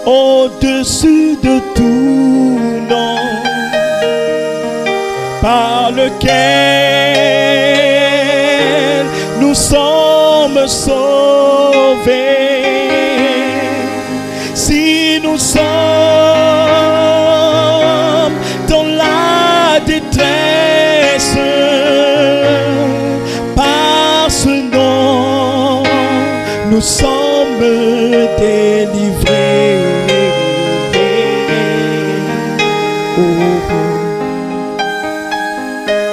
au-dessus de tout nom, par lequel nous sommes sauvés. Si nous sommes dans la détresse, par ce nom, nous sommes délivrés.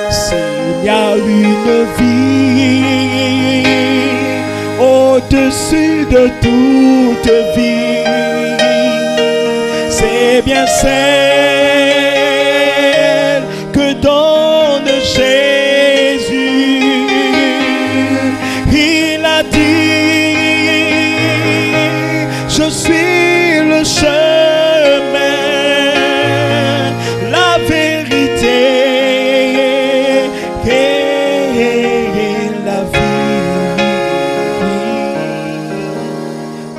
S'il y a une vie au-dessus de toute vie, c'est bien celle que donne Jésus. Il a dit, je suis le chemin, la vérité et la vie.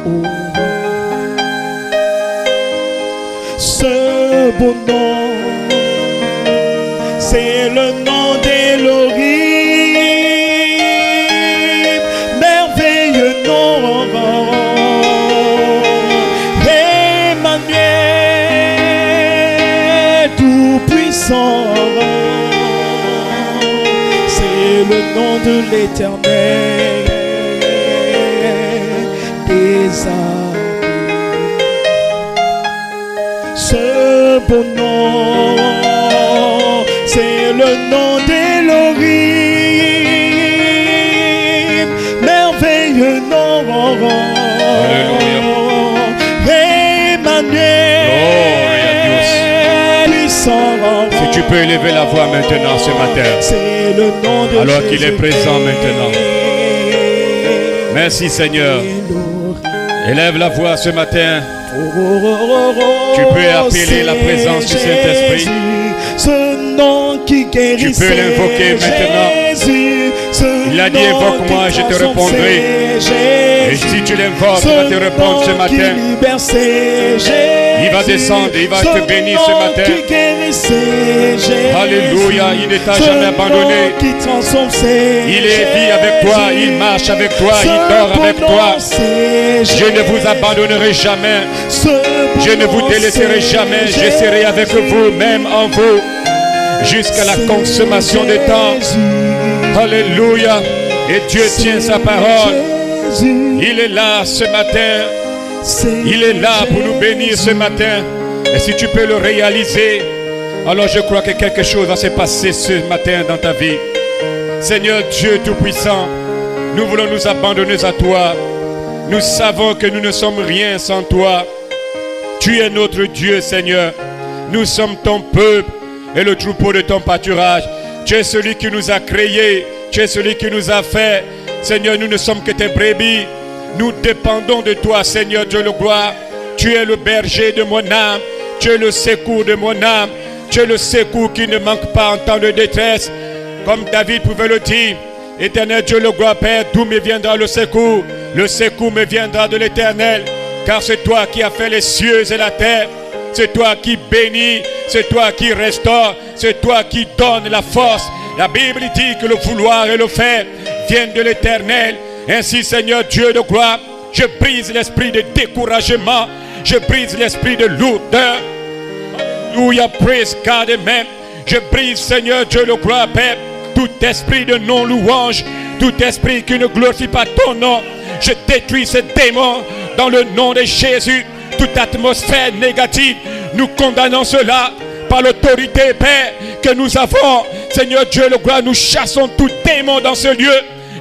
Oh. Ce beau nom, c'est le nom d'Élohim, merveilleux nom, Emmanuel, tout puissant. C'est le nom de l'Éternel des armées. Ce beau nom, c'est le nom d'Élohim, merveilleux nom. Alléluia. Emmanuel, puissant. Si tu peux élever la voix maintenant ce matin, c'est le nom de alors qu'il est présent maintenant. Merci Seigneur. Élève la voix ce matin. Tu peux appeler la présence du Saint-Esprit. Ce nom qui guérit. Tu peux l'invoquer maintenant. Il a dit invoque-moi, je te répondrai. Et si tu l'invoques, il va te répondre ce matin. Il va descendre, il va te bénir ce matin. Alléluia, il ne t'a jamais abandonné. Il est vie avec toi, il marche avec toi, il dort avec toi. Je ne vous abandonnerai jamais. Je ne vous délaisserai jamais. Je serai avec vous, même en vous, jusqu'à la consommation des temps. Alléluia. Et Dieu tient sa parole. Il est là ce matin. Il est là pour nous bénir ce matin. Et si tu peux le réaliser, alors je crois que quelque chose va se passer ce matin dans ta vie. Seigneur Dieu Tout-Puissant, nous voulons nous abandonner à toi. Nous savons que nous ne sommes rien sans toi. Tu es notre Dieu, Seigneur. Nous sommes ton peuple et le troupeau de ton pâturage. Tu es celui qui nous a créés. Tu es celui qui nous a fait. Seigneur, nous ne sommes que tes brebis. Nous dépendons de toi, Seigneur Dieu le gloire. Tu es le berger de mon âme. Tu es le secours de mon âme. Tu es le secours qui ne manque pas en temps de détresse. Comme David pouvait le dire. Éternel Dieu le gloire, Père, d'où me viendra le secours? Le secours me viendra de l'Éternel. Car c'est toi qui as fait les cieux et la terre. C'est toi qui bénis. C'est toi qui restaure. C'est toi qui donne la force. La Bible dit que le vouloir et le faire viennent de l'Éternel. Ainsi, Seigneur Dieu de gloire, je brise l'esprit de découragement. Je brise l'esprit de lourdeur. Alléluia, praise God, amen. Je brise, Seigneur Dieu de gloire, Père, tout esprit de non-louange, tout esprit qui ne glorifie pas ton nom. Je détruis ce démon dans le nom de Jésus. Toute atmosphère négative, nous condamnons cela par l'autorité, Père, que nous avons. Seigneur Dieu, le gloire, nous chassons tout démon dans ce lieu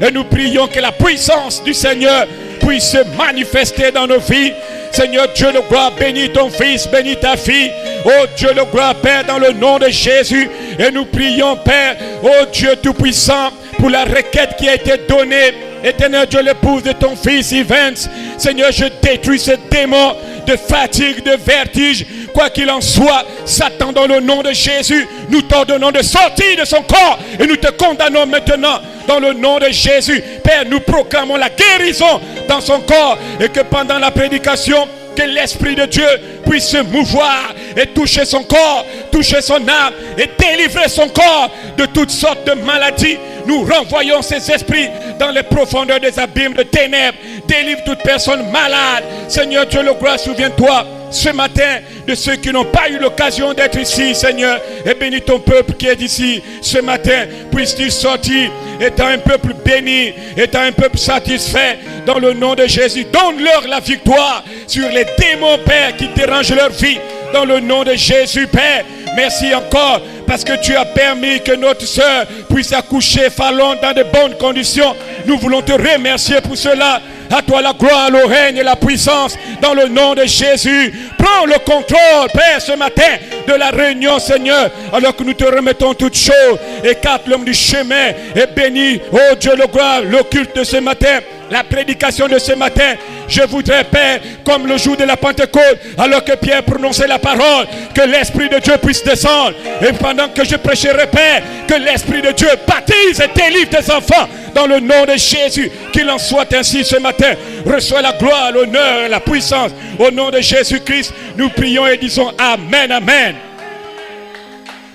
et nous prions que la puissance du Seigneur puisse se manifester dans nos vies. Seigneur Dieu, le gloire, bénis ton fils, bénis ta fille. Oh Dieu, le gloire, Père, dans le nom de Jésus. Et nous prions, Père, oh Dieu Tout-Puissant, pour la requête qui a été donnée. Éternel Dieu, l'épouse de ton fils Evans. Seigneur, je détruis ce démon de fatigue, de vertige. Quoi qu'il en soit, Satan, dans le nom de Jésus, nous t'ordonnons de sortir de son corps et nous te condamnons maintenant dans le nom de Jésus. Père, nous proclamons la guérison dans son corps et que pendant la prédication, que l'Esprit de Dieu puisse se mouvoir et toucher son corps, toucher son âme et délivrer son corps de toutes sortes de maladies. Nous renvoyons ces esprits dans les profondeurs des abîmes de ténèbres. Délivre toute personne malade. Seigneur Dieu le gloire, souviens-toi ce matin de ceux qui n'ont pas eu l'occasion d'être ici, Seigneur. Et bénis ton peuple qui est ici ce matin. Puisse-t-il sortir étant un peuple béni, étant un peuple satisfait dans le nom de Jésus. Donne-leur la victoire sur les démons, Père, qui dérangent leur vie. Dans le nom de Jésus, Père. Merci encore parce que tu as permis que notre soeur puisse accoucher Fallon dans de bonnes conditions. Nous voulons te remercier pour cela. À toi la gloire, le règne et la puissance dans le nom de Jésus. Prends le contrôle, Père, ce matin de la réunion, Seigneur, alors que nous te remettons toutes choses. Écarte l'homme du chemin et bénis, oh Dieu le gloire, le culte de ce matin, la prédication de ce matin. Je voudrais, Père, comme le jour de la Pentecôte, alors que Pierre prononçait la parole, que l'Esprit de Dieu puisse descendre. Et pendant que je prêcherai, Père, que l'Esprit de Dieu baptise et délivre des enfants dans le nom de Jésus. Qu'il en soit ainsi ce matin. Reçois la gloire, l'honneur et la puissance. Au nom de Jésus-Christ, nous prions et disons Amen, Amen.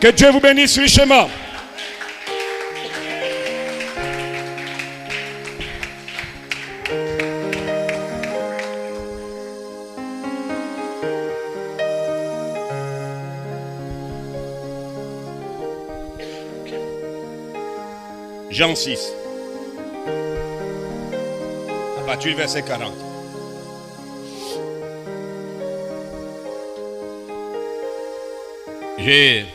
Que Dieu vous bénisse richement. Jean 6, à partir du verset 40. J'ai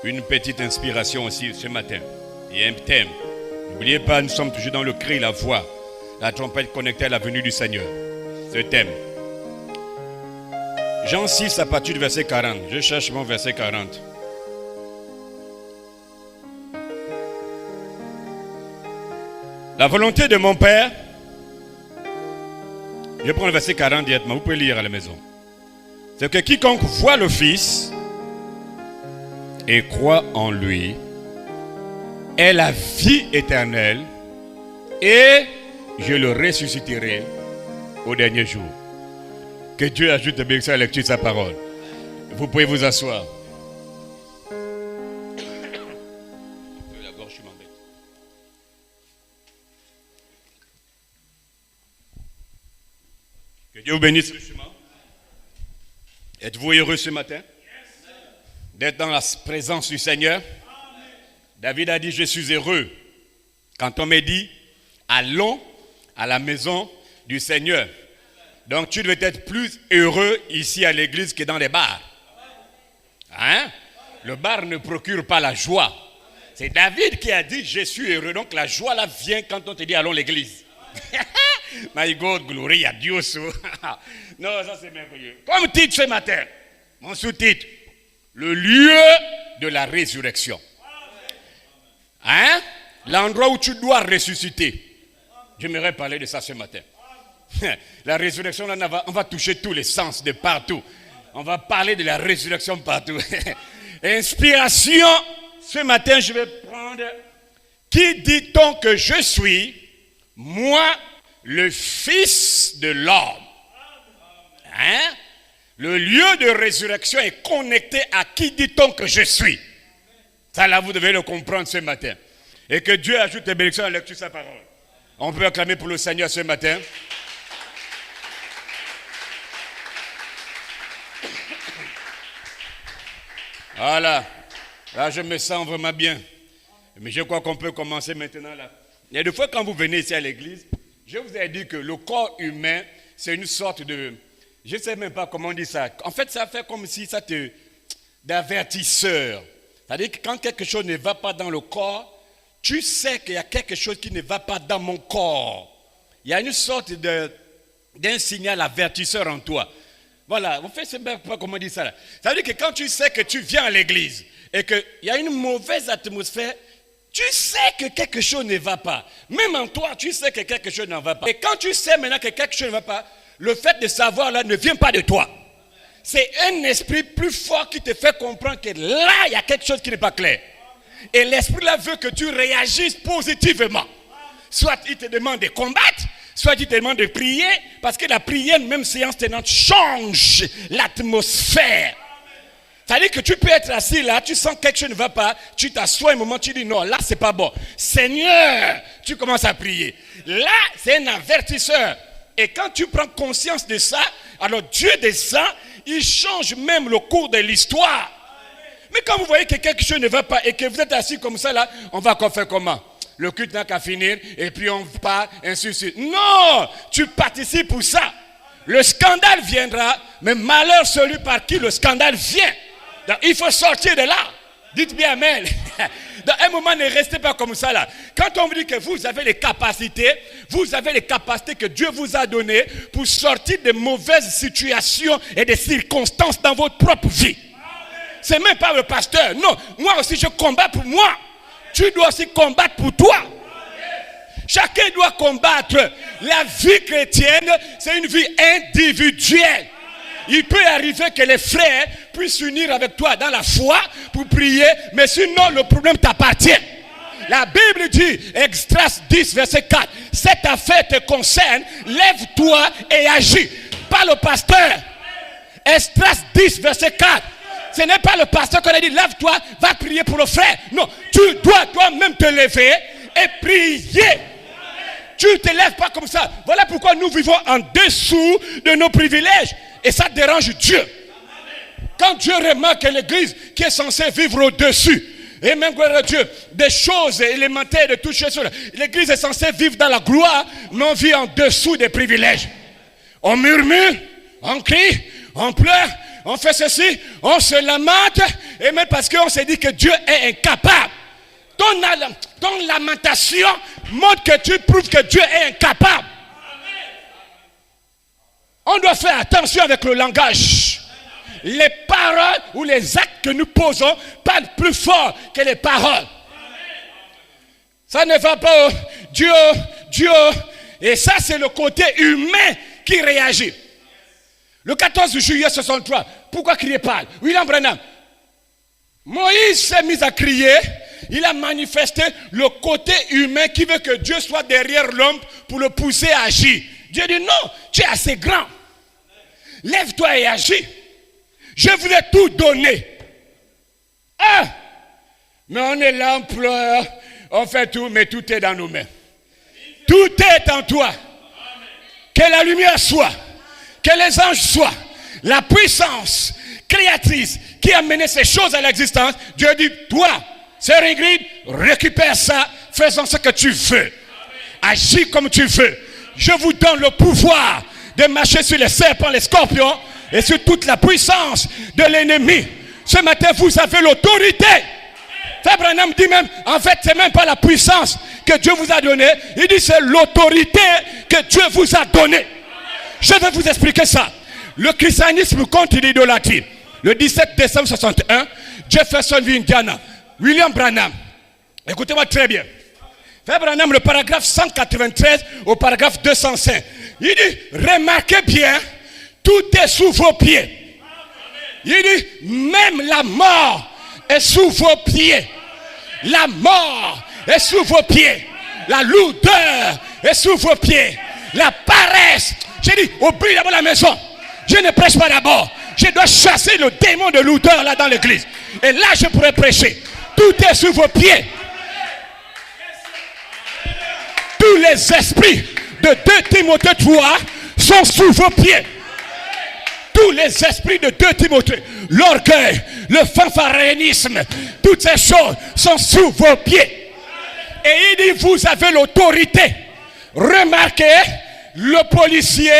une petite inspiration aussi ce matin. Il y a un thème. N'oubliez pas, nous sommes toujours dans le cri, la voix, la trompette connectée à la venue du Seigneur. Ce thème. Jean 6, à partir du verset 40. Je cherche mon verset 40. La volonté de mon Père, je prends le verset 40 directement, vous pouvez lire à la maison. C'est que quiconque voit le Fils et croit en lui ait la vie éternelle et je le ressusciterai au dernier jour. Que Dieu ajoute de bénédiction à la lecture de sa parole. Vous pouvez vous asseoir. Que Dieu vous bénisse richement. Êtes-vous heureux ce matin d'être dans la présence du Seigneur? David a dit, je suis heureux quand on me dit, allons à la maison du Seigneur. Donc tu devais être plus heureux ici à l'église que dans les bars. Hein? Le bar ne procure pas la joie. C'est David qui a dit, je suis heureux. Donc la joie là vient quand on te dit, allons à l'église. My God, glory à Dieu. Non, ça c'est merveilleux. Comme titre ce matin, mon sous-titre, le lieu de la résurrection. Hein? L'endroit où tu dois ressusciter. J'aimerais parler de ça ce matin. La résurrection, là, on va toucher tous les sens de partout. On va parler de la résurrection partout. Inspiration, ce matin je vais prendre. Qui dit-on que je suis? Moi, le Fils de l'homme. Hein? Le lieu de résurrection est connecté à qui dit-on que je suis. Ça là, vous devez le comprendre ce matin. Et que Dieu ajoute des bénédictions à la lecture de sa parole. On peut acclamer pour le Seigneur ce matin. Voilà. Là, je me sens vraiment bien. Mais je crois qu'on peut commencer maintenant là. Il y a des fois quand vous venez ici à l'église, je vous ai dit que le corps humain, c'est une sorte de... Je ne sais même pas comment on dit ça. En fait, ça fait comme si ça te... d'avertisseur. C'est-à-dire que quand quelque chose ne va pas dans le corps, tu sais qu'il y a quelque chose qui ne va pas dans mon corps. Il y a une sorte d'un signal avertisseur en toi. Voilà, vous faites, je ne sais pas comment on dit ça là. Ça veut dire que quand tu sais que tu viens à l'église et qu'il y a une mauvaise atmosphère, tu sais que quelque chose ne va pas. Même en toi, tu sais que quelque chose ne va pas. Et quand tu sais maintenant que quelque chose ne va pas, le fait de savoir là ne vient pas de toi. C'est un esprit plus fort qui te fait comprendre que là, il y a quelque chose qui n'est pas clair. Et l'esprit là veut que tu réagisses positivement. Soit il te demande de combattre, Soit tu te demandes de prier, parce que la prière, même séance tenante, change l'atmosphère. C'est-à-dire que tu peux être assis là, tu sens que quelque chose ne va pas, tu t'assois un moment, tu dis non, là c'est pas bon. Seigneur, tu commences à prier. Là, c'est un avertisseur. Et quand tu prends conscience de ça, alors Dieu descend, il change même le cours de l'histoire. Mais quand vous voyez que quelque chose ne va pas et que vous êtes assis comme ça là, on va encore faire comment? Le culte n'a qu'à finir et puis on part, ainsi de suite. Non, tu participes pour ça. Le scandale viendra, mais malheur celui par qui le scandale vient. Donc, il faut sortir de là. Dites bien amen. Dans un moment, ne restez pas comme ça là. Quand on vous dit que vous avez les capacités que Dieu vous a données pour sortir de mauvaises situations et des circonstances dans votre propre vie. C'est même pas le pasteur. Non, moi aussi je combats pour moi. Tu dois aussi combattre pour toi. Chacun doit combattre. La vie chrétienne, c'est une vie individuelle. Il peut arriver que les frères puissent s'unir avec toi dans la foi pour prier, mais sinon le problème t'appartient. La Bible dit, Extras 10, verset 4, cette affaire te concerne, lève-toi et agis. Pas le pasteur. Extras 10, verset 4. Ce n'est pas le pasteur qui a dit, lève-toi, va prier pour le frère. Non, tu dois toi-même te lever et prier. Tu ne te lèves pas comme ça. Voilà pourquoi nous vivons en dessous de nos privilèges. Et ça dérange Dieu. Quand Dieu remarque que l'église qui est censée vivre au-dessus, et même gloire à Dieu, des choses élémentaires de toutes choses, l'église est censée vivre dans la gloire, mais on vit en dessous des privilèges. On murmure, on crie, on pleure, on fait ceci, on se lamente, et même parce qu'on s'est dit que Dieu est incapable. Ton lamentation montre que tu prouves que Dieu est incapable. On doit faire attention avec le langage. Les paroles ou les actes que nous posons parlent plus fort que les paroles. Ça ne va pas. Dieu. Et ça, c'est le côté humain qui réagit. Le 14 juillet 63, pourquoi crier parle? William Branham. Moïse s'est mis à crier. Il a manifesté le côté humain qui veut que Dieu soit derrière l'homme pour le pousser à agir. Dieu dit non, tu es assez grand. Lève-toi et agis. Je vous ai tout donné. Ah! Mais on est là, on pleure, on fait tout, mais tout est dans nos mains. Tout est en toi. Que la lumière soit, que les anges soient, la puissance créatrice qui a mené ces choses à l'existence. Dieu dit, toi, sœur Ingrid, récupère ça, faisons ce que tu veux. Agis comme tu veux. Je vous donne le pouvoir de marcher sur les serpents, les scorpions et sur toute la puissance de l'ennemi. Ce matin, vous avez l'autorité. Frère Branham dit même, en fait, c'est même pas la puissance que Dieu vous a donnée. Il dit, c'est l'autorité que Dieu vous a donnée. Je vais vous expliquer ça. Le christianisme contre l'idolâtrie. Le 17 décembre 61, Jeffersonville, Indiana. William Branham. Écoutez-moi très bien. Frère Branham, le paragraphe 193 au paragraphe 205. Il dit, remarquez bien, tout est sous vos pieds. Il dit, même la mort est sous vos pieds. La mort est sous vos pieds. La lourdeur est sous vos pieds. La paresse. J'ai dit, oublie d'abord la maison. Je ne prêche pas d'abord. Je dois chasser le démon de lourdeur là dans l'église. Et là, je pourrais prêcher. Tout est sous vos pieds. Tous les esprits de 2 Timothée 3 sont sous vos pieds. Tous les esprits de 2 Timothée, l'orgueil, le fanfarénisme, toutes ces choses sont sous vos pieds. Et il dit, vous avez l'autorité. Remarquez, le policier,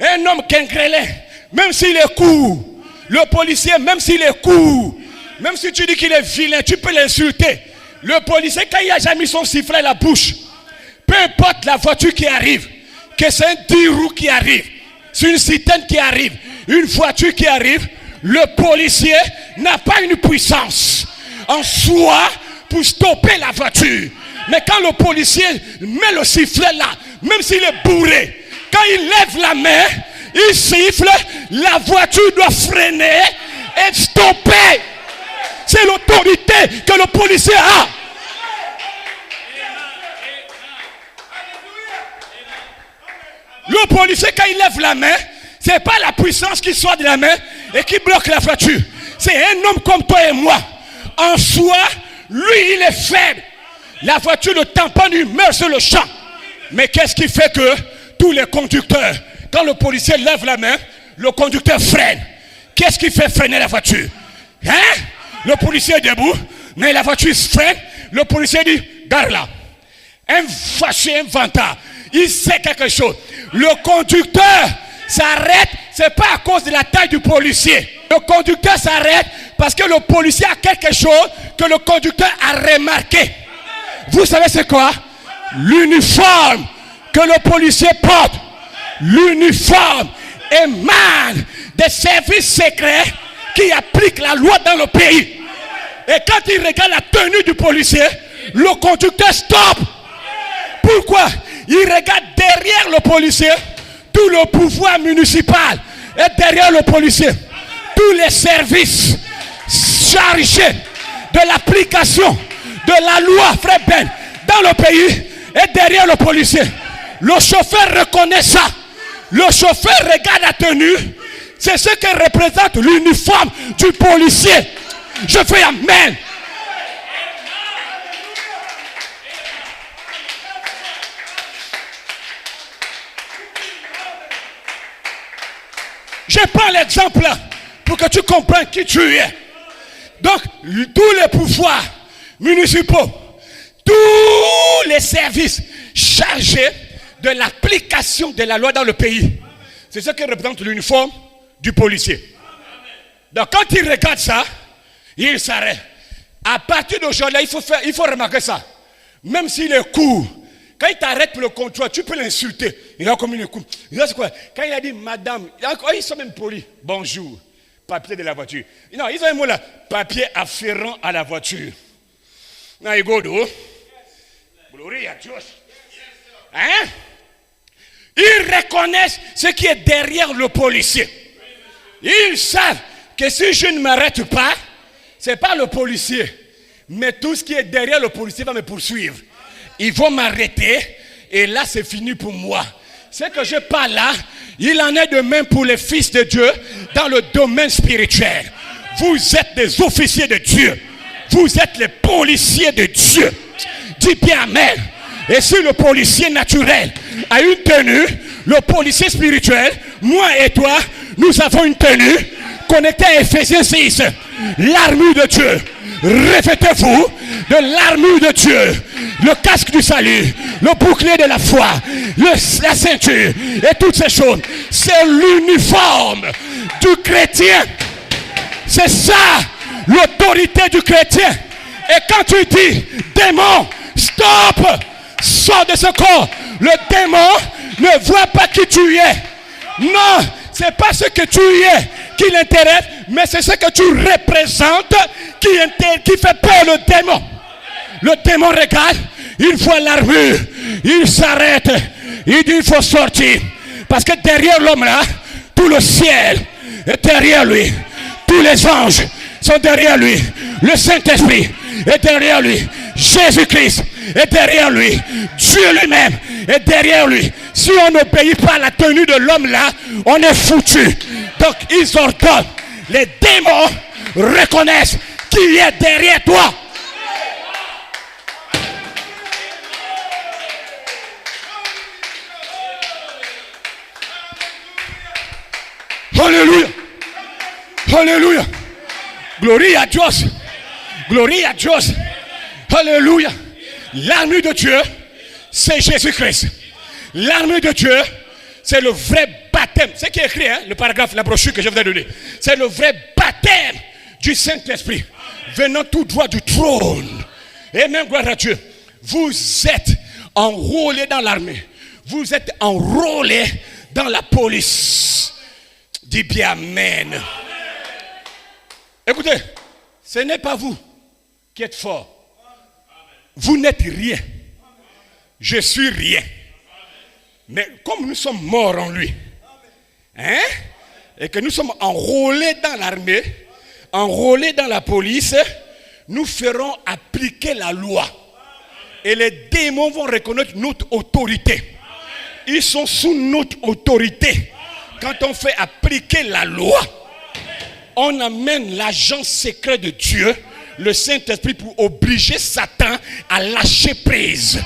un homme quingrelin, même s'il est court, le policier, même s'il est court, même si tu dis qu'il est vilain, tu peux l'insulter. Le policier, quand il n'a jamais mis son sifflet à la bouche, peu importe la voiture qui arrive, que c'est un 10 roues qui arrive, c'est une citerne qui arrive, une voiture qui arrive, le policier n'a pas une puissance en soi pour stopper la voiture. Mais quand le policier met le sifflet là, même s'il est bourré, quand il lève la main, il siffle, la voiture doit freiner et stopper. C'est l'autorité que le policier a. Le policier, quand il lève la main, ce n'est pas la puissance qui sort de la main et qui bloque la voiture. C'est un homme comme toi et moi. En soi, lui, il est faible. La voiture, le tamponne, il meurt sur le champ. Mais qu'est-ce qui fait que tous les conducteurs, quand le policier lève la main, le conducteur freine. Qu'est-ce qui fait freiner la voiture? Hein? Le policier est debout, mais la voiture freine. Le policier dit, garde là. Un fâché, un vantard. Il sait quelque chose. Le conducteur s'arrête, ce n'est pas à cause de la taille du policier. Le conducteur s'arrête parce que le policier a quelque chose que le conducteur a remarqué. Vous savez c'est quoi? L'uniforme que le policier porte. L'uniforme émane des services secrets qui appliquent la loi dans le pays. Et quand il regarde la tenue du policier, le conducteur stoppe. Pourquoi? Il regarde derrière le policier, tout le pouvoir municipal est derrière le policier. Tous les services chargés de l'application de la loi, frère Ben, dans le pays, est derrière le policier. Le chauffeur reconnaît ça. Le chauffeur regarde la tenue. C'est ce que représente l'uniforme du policier. Je fais amen. Je prends l'exemple là pour que tu comprennes qui tu es. Donc, tous les pouvoirs municipaux, tous les services chargés de l'application de la loi dans le pays, c'est ce qui représente l'uniforme du policier. Donc, quand il regarde ça, il s'arrête. À partir d'aujourd'hui, il faut remarquer ça. Même s'il est court, quand il t'arrête pour le contrôle, tu peux l'insulter. Il a comme une coupe. Quand il a dit madame, ils sont même polis. Bonjour, papier de la voiture. Non, ils ont un mot là, papier afférent à la voiture. Non, il go do. Glory à Dieu. Hein? Ils reconnaissent ce qui est derrière le policier. Ils savent que si je ne m'arrête pas, ce n'est pas le policier. Mais tout ce qui est derrière le policier va me poursuivre. Ils vont m'arrêter et là c'est fini pour moi. Ce que je parle là, il en est de même pour les fils de Dieu dans le domaine spirituel. Vous êtes des officiers de Dieu. Vous êtes les policiers de Dieu. Dis bien amen. Et si le policier naturel a une tenue, le policier spirituel, moi et toi, nous avons une tenue connectée à Ephésiens 6. L'armure de Dieu. Revêtez-vous de l'armure de Dieu, le casque du salut, le bouclier de la foi, la ceinture et toutes ces choses. C'est l'uniforme du chrétien. C'est ça l'autorité du chrétien. Et quand tu dis démon, stop, sors de ce corps, le démon ne voit pas qui tu es. Non, c'est pas ce que tu es qui l'intéresse, mais c'est ce que tu représentes qui fait peur le démon. Le démon regarde, il voit l'armure, il s'arrête, il dit il faut sortir. Parce que derrière l'homme là, tout le ciel est derrière lui. Tous les anges sont derrière lui. Le Saint-Esprit est derrière lui. Jésus-Christ est derrière lui. Dieu lui-même est derrière lui. Si on n'obéit pas à la tenue de l'homme là, on est foutu. Donc ils ordonnent. Les démons reconnaissent qui est derrière toi. Alléluia. Alléluia. Glorie à Dieu. Glorie à Dieu. Alléluia. L'armure de Dieu, c'est Jésus-Christ. L'armure de Dieu, c'est le vrai baptême. C'est qui est écrit, hein, le paragraphe, la brochure que je vous ai donnée. C'est le vrai baptême du Saint-Esprit, venant tout droit du trône. Et même gloire à Dieu. Vous êtes enrôlés dans l'armée. Vous êtes enrôlés dans la police. Dis bien amen. Écoutez, ce n'est pas vous qui êtes fort. Vous n'êtes rien. Je suis rien. Mais comme nous sommes morts en lui, hein, et que nous sommes enrôlés dans l'armée, enrôlés dans la police, nous ferons appliquer la loi. Et les démons vont reconnaître notre autorité. ils sont sous notre autorité. Quand on fait appliquer la loi, on amène l'agent secret de Dieu, le Saint-Esprit, pour obliger Satan à lâcher prise.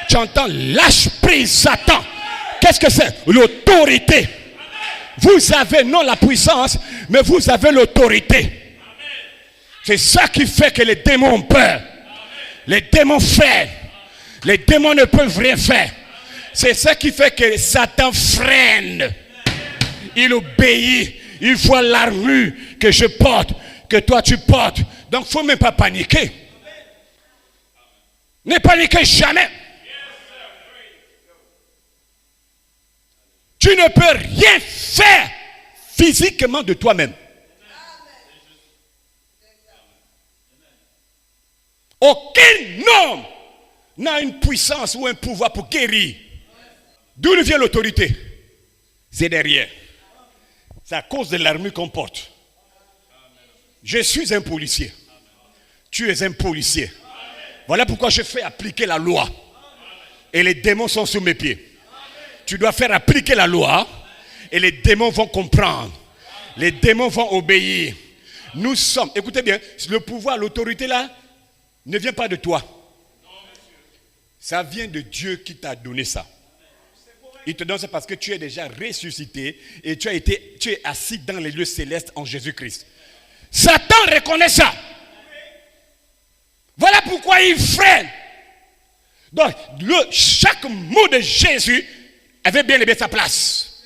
Tu entends? Lâche prise, Satan. Qu'est-ce que c'est? L'autorité. Vous avez non la puissance, mais vous avez l'autorité. C'est ça qui fait que les démons ont peur. Les démons freinent. Les démons ne peuvent rien faire. C'est ça qui fait que Satan freine. Il obéit. Il voit l'armure que je porte, que toi tu portes. Donc il ne faut même pas paniquer. Ne paniquez jamais. Tu ne peux rien faire physiquement de toi-même. Aucun homme n'a une puissance ou un pouvoir pour guérir. D'où vient l'autorité? C'est derrière. C'est à cause de l'armure qu'on porte. Je suis un policier. Tu es un policier. Voilà pourquoi je fais appliquer la loi. Et les démons sont sous mes pieds. Tu dois faire appliquer la loi et les démons vont comprendre. Les démons vont obéir. Nous sommes, écoutez bien, le pouvoir, l'autorité là, ne vient pas de toi. Ça vient de Dieu qui t'a donné ça. Il te donne ça parce que tu es déjà ressuscité et tu es assis dans les lieux célestes en Jésus-Christ. Satan reconnaît ça. Voilà pourquoi il freine. Donc, chaque mot de Jésus avait bien sa place.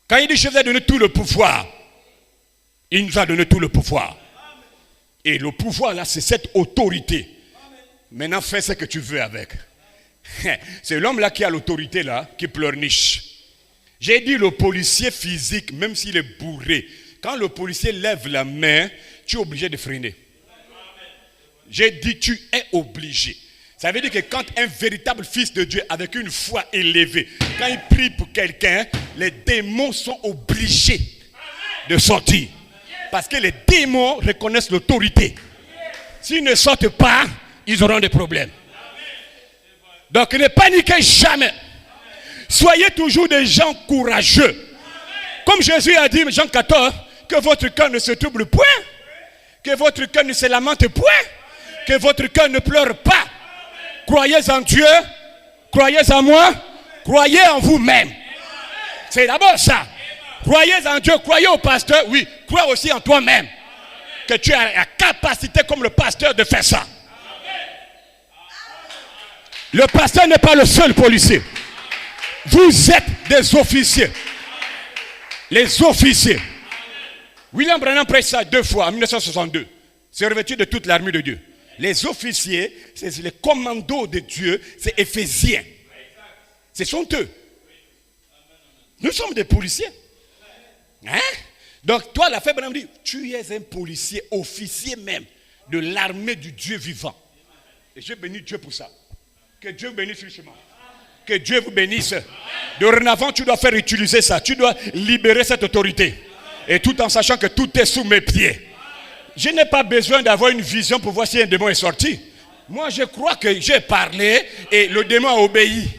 Quand il dit je vous ai donné tout le pouvoir, il nous a donné tout le pouvoir. Et le pouvoir là, c'est cette autorité. Maintenant, fais ce que tu veux avec. C'est l'homme là qui a l'autorité là, qui pleurniche. J'ai dit le policier physique, même s'il est bourré, quand le policier lève la main, tu es obligé de freiner. J'ai dit tu es obligé. Ça veut dire que quand un véritable fils de Dieu avec une foi élevée, quand il prie pour quelqu'un, les démons sont obligés de sortir. Parce que les démons reconnaissent l'autorité. S'ils ne sortent pas, ils auront des problèmes. Donc ne paniquez jamais. Soyez toujours des gens courageux. Comme Jésus a dit, Jean 14, que votre cœur ne se trouble point, que votre cœur ne se lamente point, que votre cœur ne pleure pas. Croyez en Dieu, croyez en moi, croyez en vous-même. C'est d'abord ça. Croyez en Dieu, croyez au pasteur, oui, crois aussi en toi-même. Que tu as la capacité comme le pasteur de faire ça. Le pasteur n'est pas le seul policier. Vous êtes des officiers. Les officiers. William Branham prêche ça 2 fois en 1962. C'est revêtu de toute l'armure de Dieu. Les officiers, c'est les commandos de Dieu, c'est Éphésiens. Ce sont eux. Nous sommes des policiers. Hein? Donc toi, la fête Branham dit, tu es un policier, officier même de l'armée du Dieu vivant. Et je bénis Dieu pour ça. Que Dieu vous bénisse richement. Que Dieu vous bénisse. Dorénavant, tu dois faire utiliser ça. Tu dois libérer cette autorité. Et tout en sachant que tout est sous mes pieds. Je n'ai pas besoin d'avoir une vision pour voir si un démon est sorti. Moi, je crois que j'ai parlé et le démon a obéi.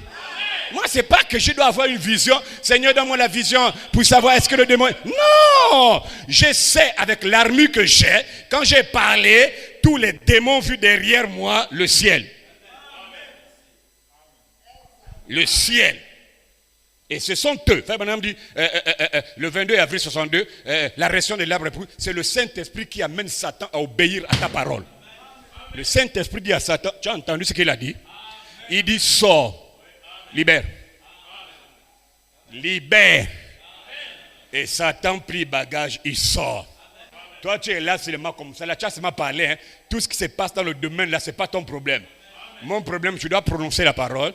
Moi, ce n'est pas que je dois avoir une vision. Seigneur, donne-moi la vision pour savoir est-ce que le démon est... Non! Je sais avec l'armure que j'ai, quand j'ai parlé, tous les démons vus derrière moi, le ciel. Le ciel. Et ce sont eux. Frère Branham dit, le 22 avril 62, la résurrection de l'arbre, c'est le Saint-Esprit qui amène Satan à obéir à ta parole. Le Saint-Esprit dit à Satan, tu as entendu ce qu'il a dit? Il dit, sors, libère. Libère. Et Satan plie bagage, il sort. Toi, tu es là seulement comme ça. Là, tu as seulement parlé. Hein. Tout ce qui se passe dans le domaine, là, ce n'est pas ton problème. Mon problème, je dois prononcer la parole.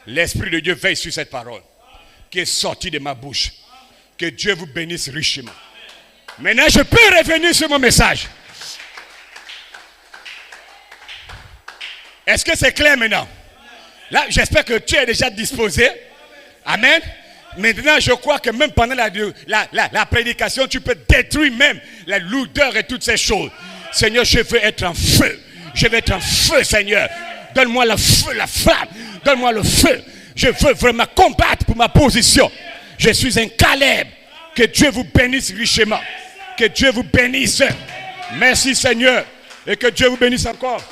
L'Esprit de Dieu veille sur cette parole qui est sortie de ma bouche. Que Dieu vous bénisse richement. Maintenant, je peux revenir sur mon message. Est-ce que c'est clair maintenant? Là, j'espère que tu es déjà disposé. Amen. Maintenant, je crois que même pendant la prédication, tu peux détruire même la lourdeur et toutes ces choses. Seigneur, je veux être en feu. Je veux être en feu, Seigneur. Donne-moi le feu, la flamme. Donne-moi le feu. Je veux vraiment combattre pour ma position. Je suis un Caleb. Que Dieu vous bénisse richement. Que Dieu vous bénisse. Merci Seigneur. Et que Dieu vous bénisse encore.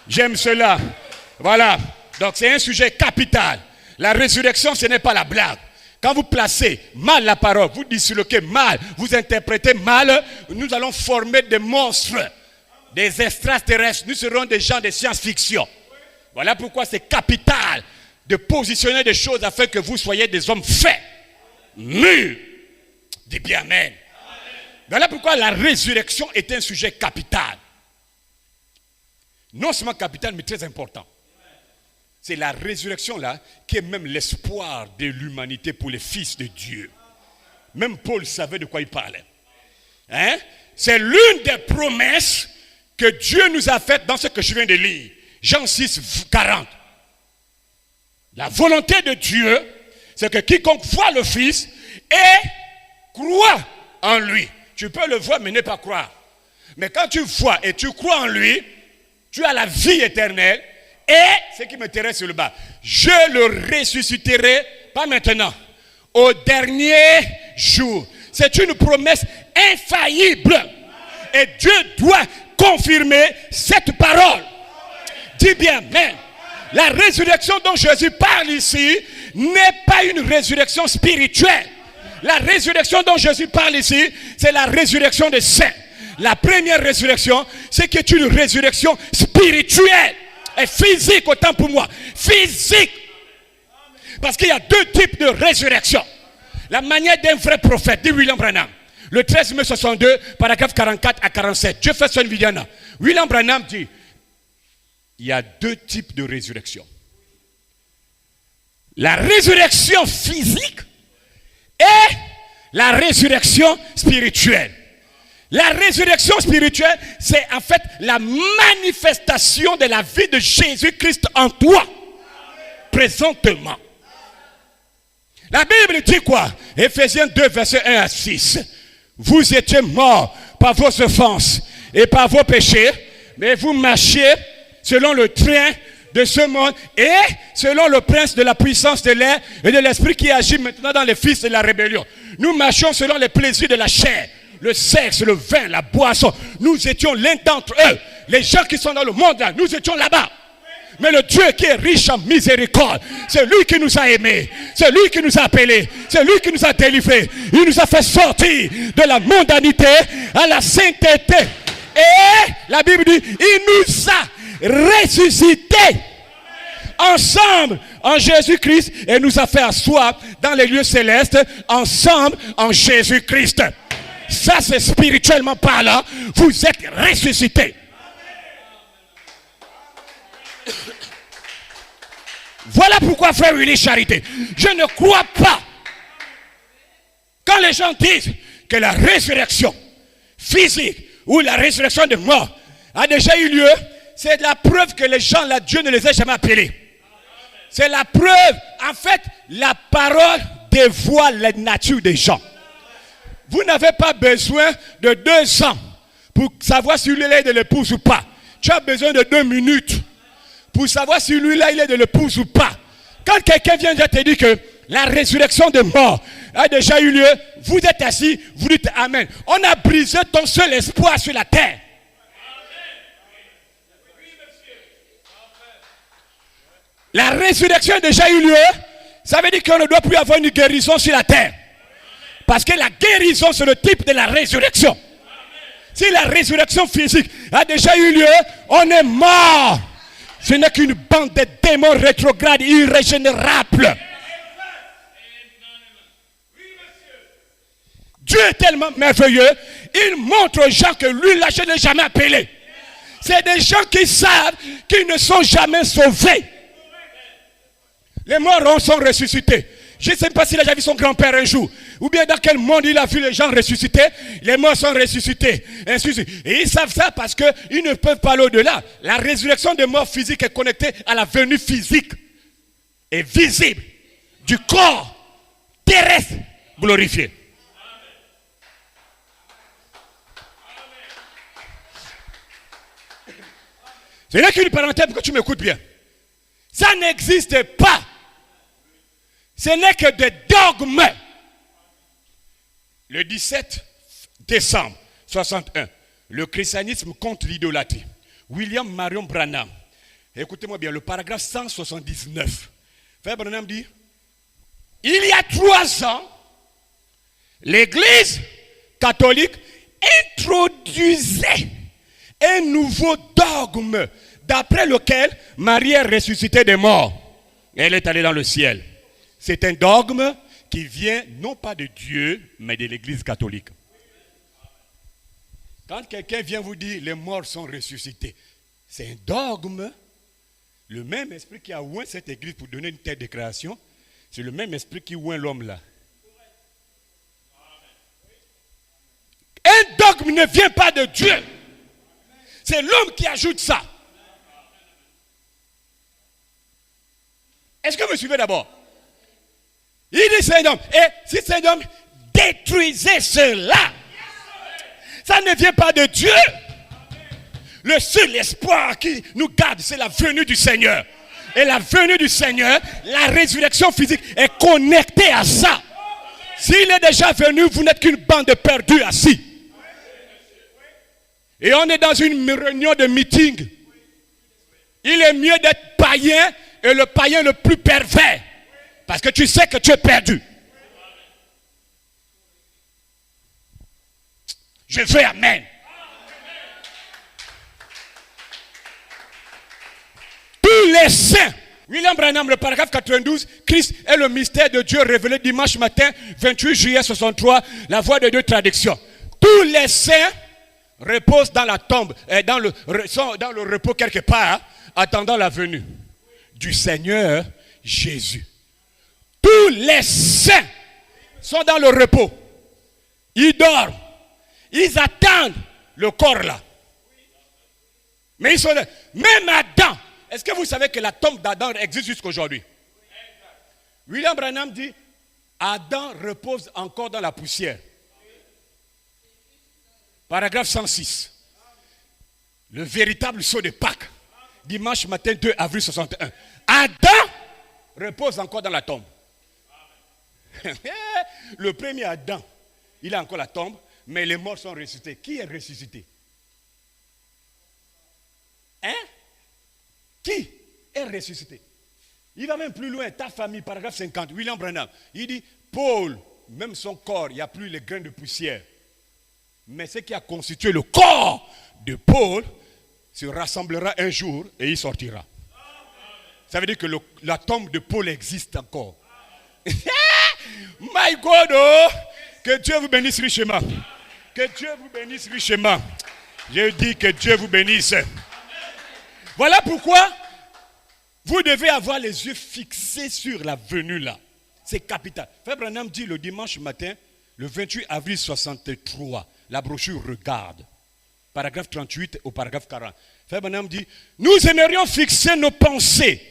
J'aime cela. Voilà. Donc c'est un sujet capital. La résurrection, ce n'est pas la blague. Quand vous placez mal la parole, vous disloquez mal, vous interprétez mal, nous allons former des monstres, des extraterrestres. Nous serons des gens de science-fiction. Voilà pourquoi c'est capital de positionner des choses afin que vous soyez des hommes faits, mûrs. Dis bien amen. Voilà pourquoi la résurrection est un sujet capital. Non seulement capital, mais très important. C'est la résurrection là qui est même l'espoir de l'humanité pour les fils de Dieu. Même Paul savait de quoi il parlait. Hein? C'est l'une des promesses que Dieu nous a faites dans ce que je viens de lire. Jean 6, 40. La volonté de Dieu, c'est que quiconque voit le Fils et croit en lui. Tu peux le voir mais ne pas croire. Mais quand tu vois et tu crois en lui, tu as la vie éternelle. Et ce qui m'intéresse sur le bas, je le ressusciterai, pas maintenant, au dernier jour. C'est une promesse infaillible. Et Dieu doit confirmer cette parole. Dis bien, mais la résurrection dont Jésus parle ici n'est pas une résurrection spirituelle. La résurrection dont Jésus parle ici, c'est la résurrection des saints. La première résurrection, c'est qui est une résurrection spirituelle. Et physique autant pour moi. Physique. Parce qu'il y a deux types de résurrection. La manière d'un vrai prophète, dit William Branham. Le 13 mai 62, paragraphe 44 à 47. Jefferson Vidiana. William Branham dit, il y a deux types de résurrection. La résurrection physique et la résurrection spirituelle. La résurrection spirituelle, c'est en fait la manifestation de la vie de Jésus-Christ en toi, présentement. La Bible dit quoi? Éphésiens 2, versets 1 à 6. Vous étiez morts par vos offenses et par vos péchés, mais vous marchiez selon le train de ce monde et selon le prince de la puissance de l'air et de l'esprit qui agit maintenant dans les fils de la rébellion. Nous marchons selon les plaisirs de la chair. Le sexe, le vin, la boisson. Nous étions l'un d'entre eux. Les gens qui sont dans le monde là, nous étions là-bas. Mais le Dieu qui est riche en miséricorde, c'est lui qui nous a aimés. C'est lui qui nous a appelés. C'est lui qui nous a délivrés. Il nous a fait sortir de la mondanité à la sainteté. Et la Bible dit, il nous a ressuscités ensemble en Jésus-Christ et nous a fait asseoir dans les lieux célestes ensemble en Jésus-Christ. Ça, c'est spirituellement parlant. Vous êtes ressuscités. Voilà pourquoi, frère Willy Charité, je ne crois pas. Quand les gens disent que la résurrection physique ou la résurrection de mort a déjà eu lieu, c'est la preuve que les gens là, Dieu ne les a jamais appelés. C'est la preuve. En fait, la parole dévoile la nature des gens. Vous n'avez pas besoin de 2 ans pour savoir si lui-là est de l'épouse ou pas. Tu as besoin de 2 minutes pour savoir si lui-là il est de l'épouse ou pas. Quand quelqu'un vient te dire que la résurrection de mort a déjà eu lieu, vous êtes assis, vous dites Amen. On a brisé ton seul espoir sur la terre. La résurrection a déjà eu lieu, ça veut dire qu'on ne doit plus avoir une guérison sur la terre. Parce que la guérison, c'est le type de la résurrection. Si la résurrection physique a déjà eu lieu, on est mort. Ce n'est qu'une bande de démons rétrogrades, irrégénérables. Dieu est tellement merveilleux, il montre aux gens que lui, là, je ne l'ai jamais appelé. C'est des gens qui savent qu'ils ne sont jamais sauvés. Les morts sont ressuscités. Je ne sais pas s'il a déjà vu son grand-père un jour. Ou bien dans quel monde il a vu les gens ressuscités. Les morts sont ressuscités. Et ils savent ça parce qu'ils ne peuvent pas aller au-delà. La résurrection des morts physiques est connectée à la venue physique et visible du corps terrestre glorifié. Ce n'est qu'une parenthèse pour que tu m'écoutes bien. Ça n'existe pas. Ce n'est que des dogmes. Le 17 décembre 61, le christianisme contre l'idolâtrie. William Marion Branham. Écoutez-moi bien, le paragraphe 179. Frère Branham dit, il y a 3 ans, l'Église catholique introduisait un nouveau dogme d'après lequel Marie est ressuscitée des morts. Elle est allée dans le ciel. C'est un dogme qui vient non pas de Dieu, mais de l'Église catholique. Quand quelqu'un vient vous dire les morts sont ressuscités, c'est un dogme. Le même esprit qui a oint cette église pour donner une telle déclaration, c'est le même esprit qui oint l'homme là. Un dogme ne vient pas de Dieu. C'est l'homme qui ajoute ça. Est-ce que vous me suivez d'abord? Il dit c'est un homme. Et si c'est un homme, détruisez cela. Ça ne vient pas de Dieu. Le seul espoir qui nous garde, c'est la venue du Seigneur. Et la venue du Seigneur, la résurrection physique est connectée à ça. S'il est déjà venu, vous n'êtes qu'une bande de perdus assis. Et on est dans une réunion de meeting. Il est mieux d'être païen et le païen le plus pervers. Parce que tu sais que tu es perdu. Je veux amen. Tous les saints. William Branham, le paragraphe 92, Christ est le mystère de Dieu révélé dimanche matin, 28 juillet 63, la voix de Dieu traduction. Tous les saints reposent dans la tombe, sont dans le repos quelque part, attendant la venue du Seigneur Jésus. Tous les saints sont dans le repos. Ils dorment. Ils attendent le corps là. Mais ils sont là. Même Adam. Est-ce que vous savez que la tombe d'Adam existe jusqu'aujourd'hui? William Branham dit, Adam repose encore dans la poussière. Paragraphe 106. Le véritable saut de Pâques. Dimanche matin 2 avril 61. Adam repose encore dans la tombe. Le premier Adam, il a encore la tombe, mais les morts sont ressuscités. Qui est ressuscité? Hein? Qui est ressuscité? Il va même plus loin, ta famille, paragraphe 50, William Branham. Il dit, Paul, même son corps, il n'y a plus les grains de poussière. Mais ce qui a constitué le corps de Paul se rassemblera un jour et il sortira. Ça veut dire que la tombe de Paul existe encore. My God, oh, que Dieu vous bénisse richement. Que Dieu vous bénisse richement. Je dis que Dieu vous bénisse. Voilà pourquoi vous devez avoir les yeux fixés sur la venue là. C'est capital. Frère Branham dit le dimanche matin, le 28 avril 63, la brochure Regarde, paragraphe 38 au paragraphe 40. Frère Branham dit, nous aimerions fixer nos pensées,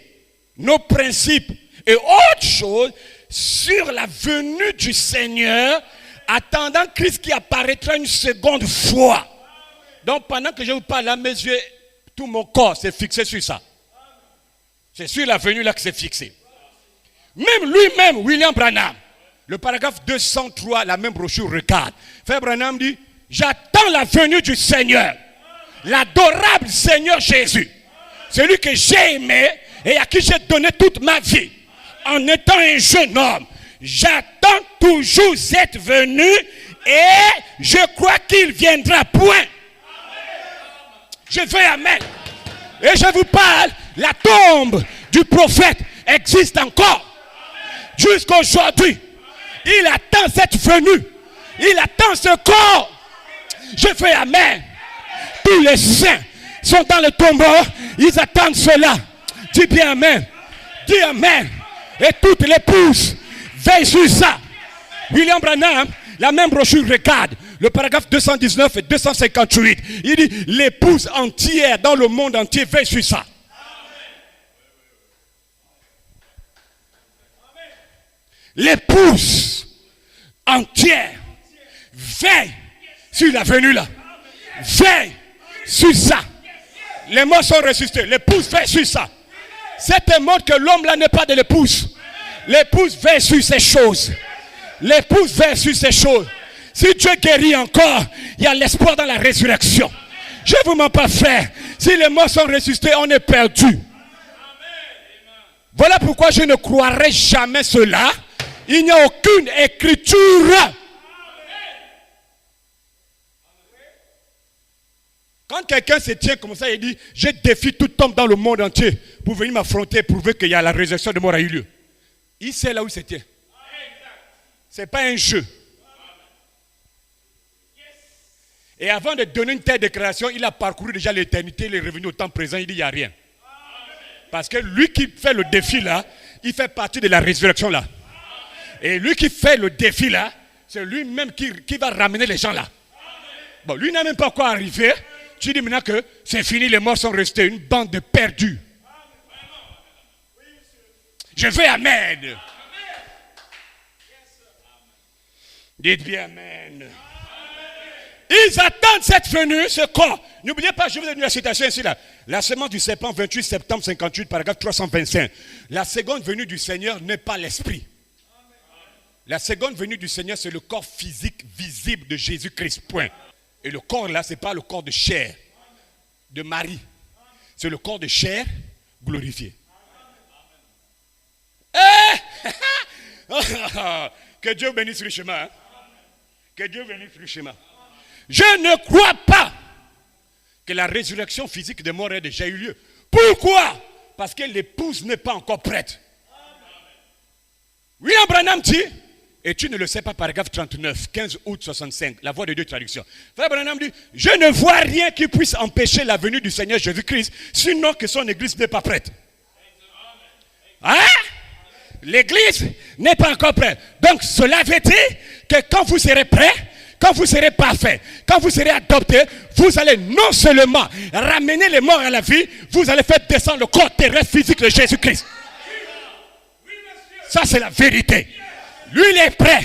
nos principes et autres choses sur la venue du Seigneur, attendant Christ qui apparaîtra une seconde fois. Donc pendant que je vous parle là, mes yeux, tout mon corps s'est fixé sur ça. C'est sur la venue là que c'est fixé. Même lui-même, William Branham, le paragraphe 203, la même brochure Regarde. Frère Branham dit, j'attends la venue du Seigneur, l'adorable Seigneur Jésus, celui que j'ai aimé et à qui j'ai donné toute ma vie. En étant un jeune homme, j'attends toujours cette venue et je crois qu'il viendra. Point. Je veux amen. Et je vous parle, la tombe du prophète existe encore. Jusqu'à aujourd'hui. Il attend cette venue. Il attend ce corps. Je fais amen. Tous les saints sont dans le tombeau. Ils attendent cela. Dis bien amen. Dis amen. Et toutes les pouces veillent sur ça. William Branham, la même brochure Regarde, le paragraphe 219 et 258. Il dit, l'épouse entière dans le monde entier veille sur ça. L'épouse entière veille sur la venue là. Veille sur ça. Les morts sont ressuscités. L'épouse veille sur ça. Cette montre que l'homme là n'est pas de l'épouse. L'épouse veille sur ces choses. L'épouse veille sur ces choses. Si Dieu guérit encore, il y a l'espoir dans la résurrection. Je ne vous mens pas, frère. Si les morts sont ressuscités, on est perdu. Voilà pourquoi je ne croirai jamais cela. Il n'y a aucune écriture. Quand quelqu'un se tient comme ça, il dit, je défie tout homme dans le monde entier pour venir m'affronter et prouver qu'il y a la résurrection de mort a eu lieu. Il sait là où il se tient. Ce n'est pas un jeu. Et avant de donner une telle déclaration, il a parcouru déjà l'éternité, il est revenu au temps présent, il dit, il n'y a rien. Parce que lui qui fait le défi là, il fait partie de la résurrection là. Et lui qui fait le défi là, c'est lui-même qui va ramener les gens là. Bon, lui n'a même pas encore arrivé. Tu dis maintenant que c'est fini, les morts sont restés, une bande de perdus. Je veux amen. Dites bien amen. Ils attendent cette venue, ce corps. N'oubliez pas, je vous ai donné la citation ici là. La semence du serpent, 28 septembre 58, paragraphe 325. La seconde venue du Seigneur n'est pas l'esprit. La seconde venue du Seigneur, c'est le corps physique visible de Jésus-Christ, point. Et le corps là, ce n'est pas le corps de chair de Marie. C'est le corps de chair glorifié. Que Dieu bénisse le chemin. Hein? Que Dieu bénisse le chemin. Je ne crois pas que la résurrection physique des morts ait déjà eu lieu. Pourquoi? Parce que l'épouse n'est pas encore prête. William Branham dit, et tu ne le sais pas, paragraphe 39, 15 août 65, la voix de Dieu traduction. Frère Branham dit, je ne vois rien qui puisse empêcher la venue du Seigneur Jésus-Christ, sinon que son église n'est pas prête. Hein? L'église n'est pas encore prête. Donc cela veut dire que quand vous serez prêts, quand vous serez parfait, quand vous serez adopté, vous allez non seulement ramener les morts à la vie, vous allez faire descendre le corps terrestre physique de Jésus-Christ. Ça c'est la vérité. Lui il est prêt.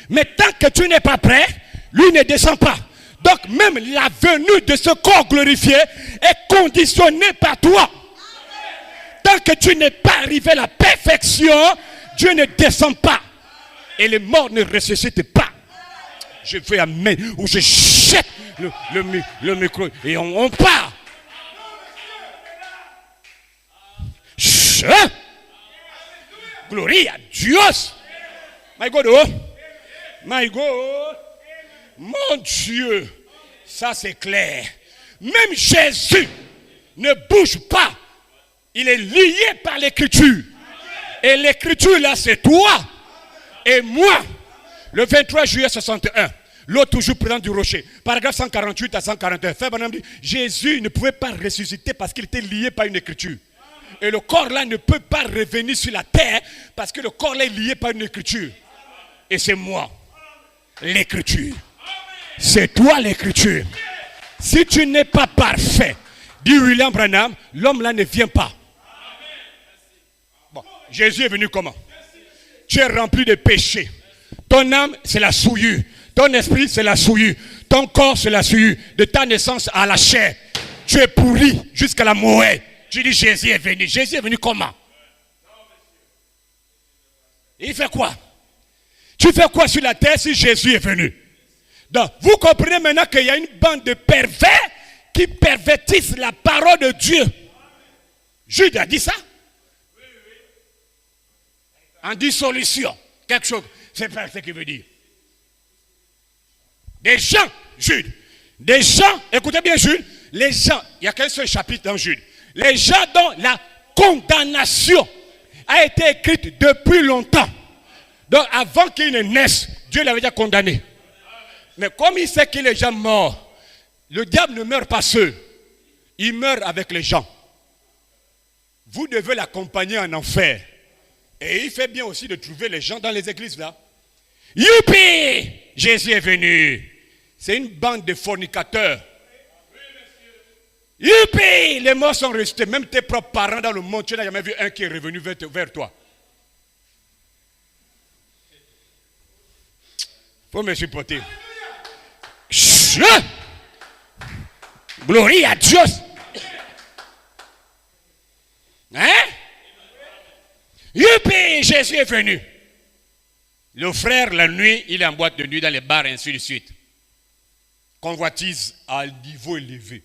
Mais tant que tu n'es pas prêt, lui ne descend pas. Donc même la venue de ce corps glorifié est conditionnée par toi. Tant que tu n'es pas arrivé à la perfection, Dieu ne descend pas. Et les morts ne ressuscitent pas. Je fais amen. Ou je jette le micro et on part. Gloire à Dieu. My God, oh. My God. Mon Dieu. Ça c'est clair. Même Jésus ne bouge pas. Il est lié par l'écriture. Et l'écriture là c'est toi et moi. Le 23 juillet 61, l'eau toujours présente du rocher. Paragraphe 148 à 141. Frère Branham dit, Jésus ne pouvait pas ressusciter parce qu'il était lié par une écriture. Et le corps là ne peut pas revenir sur la terre parce que le corps là est lié par une écriture. Et c'est moi, l'écriture. C'est toi l'écriture. Si tu n'es pas parfait, dit William Branham, l'homme là ne vient pas. Bon, Jésus est venu comment? Tu es rempli de péchés. Ton âme, c'est la souillure. Ton esprit, c'est la souillure. Ton corps, c'est la souillure. De ta naissance à la chair, tu es pourri jusqu'à la moelle. Tu dis, Jésus est venu. Jésus est venu comment? Il fait quoi? Tu fais quoi sur la terre si Jésus est venu? Donc, vous comprenez maintenant qu'il y a une bande de pervers qui pervertissent la parole de Dieu. Jude a dit ça? En dissolution. Quelque chose. C'est pas ce qu'il veut dire. Des gens, Jude. Des gens, écoutez bien Jude. Les gens, il n'y a qu'un seul chapitre dans Jude. Les gens dont la condamnation a été écrite depuis longtemps. Donc avant qu'ils ne naissent, Dieu l'avait déjà condamné. Mais comme il sait qu'il est déjà mort, le diable ne meurt pas seul. Il meurt avec les gens. Vous devez l'accompagner en enfer. Et il fait bien aussi de trouver les gens dans les églises là. Youpi! Jésus est venu. C'est une bande de fornicateurs. Youpi! Les morts sont restés. Même tes propres parents dans le monde, tu n'as jamais vu un qui est revenu vers toi. Faut me supporter. Gloire à Dieu. Hein? Youpi! Jésus est venu. Le frère, la nuit, il est en boîte de nuit dans les bars et ainsi de suite. Convoitise à un niveau élevé.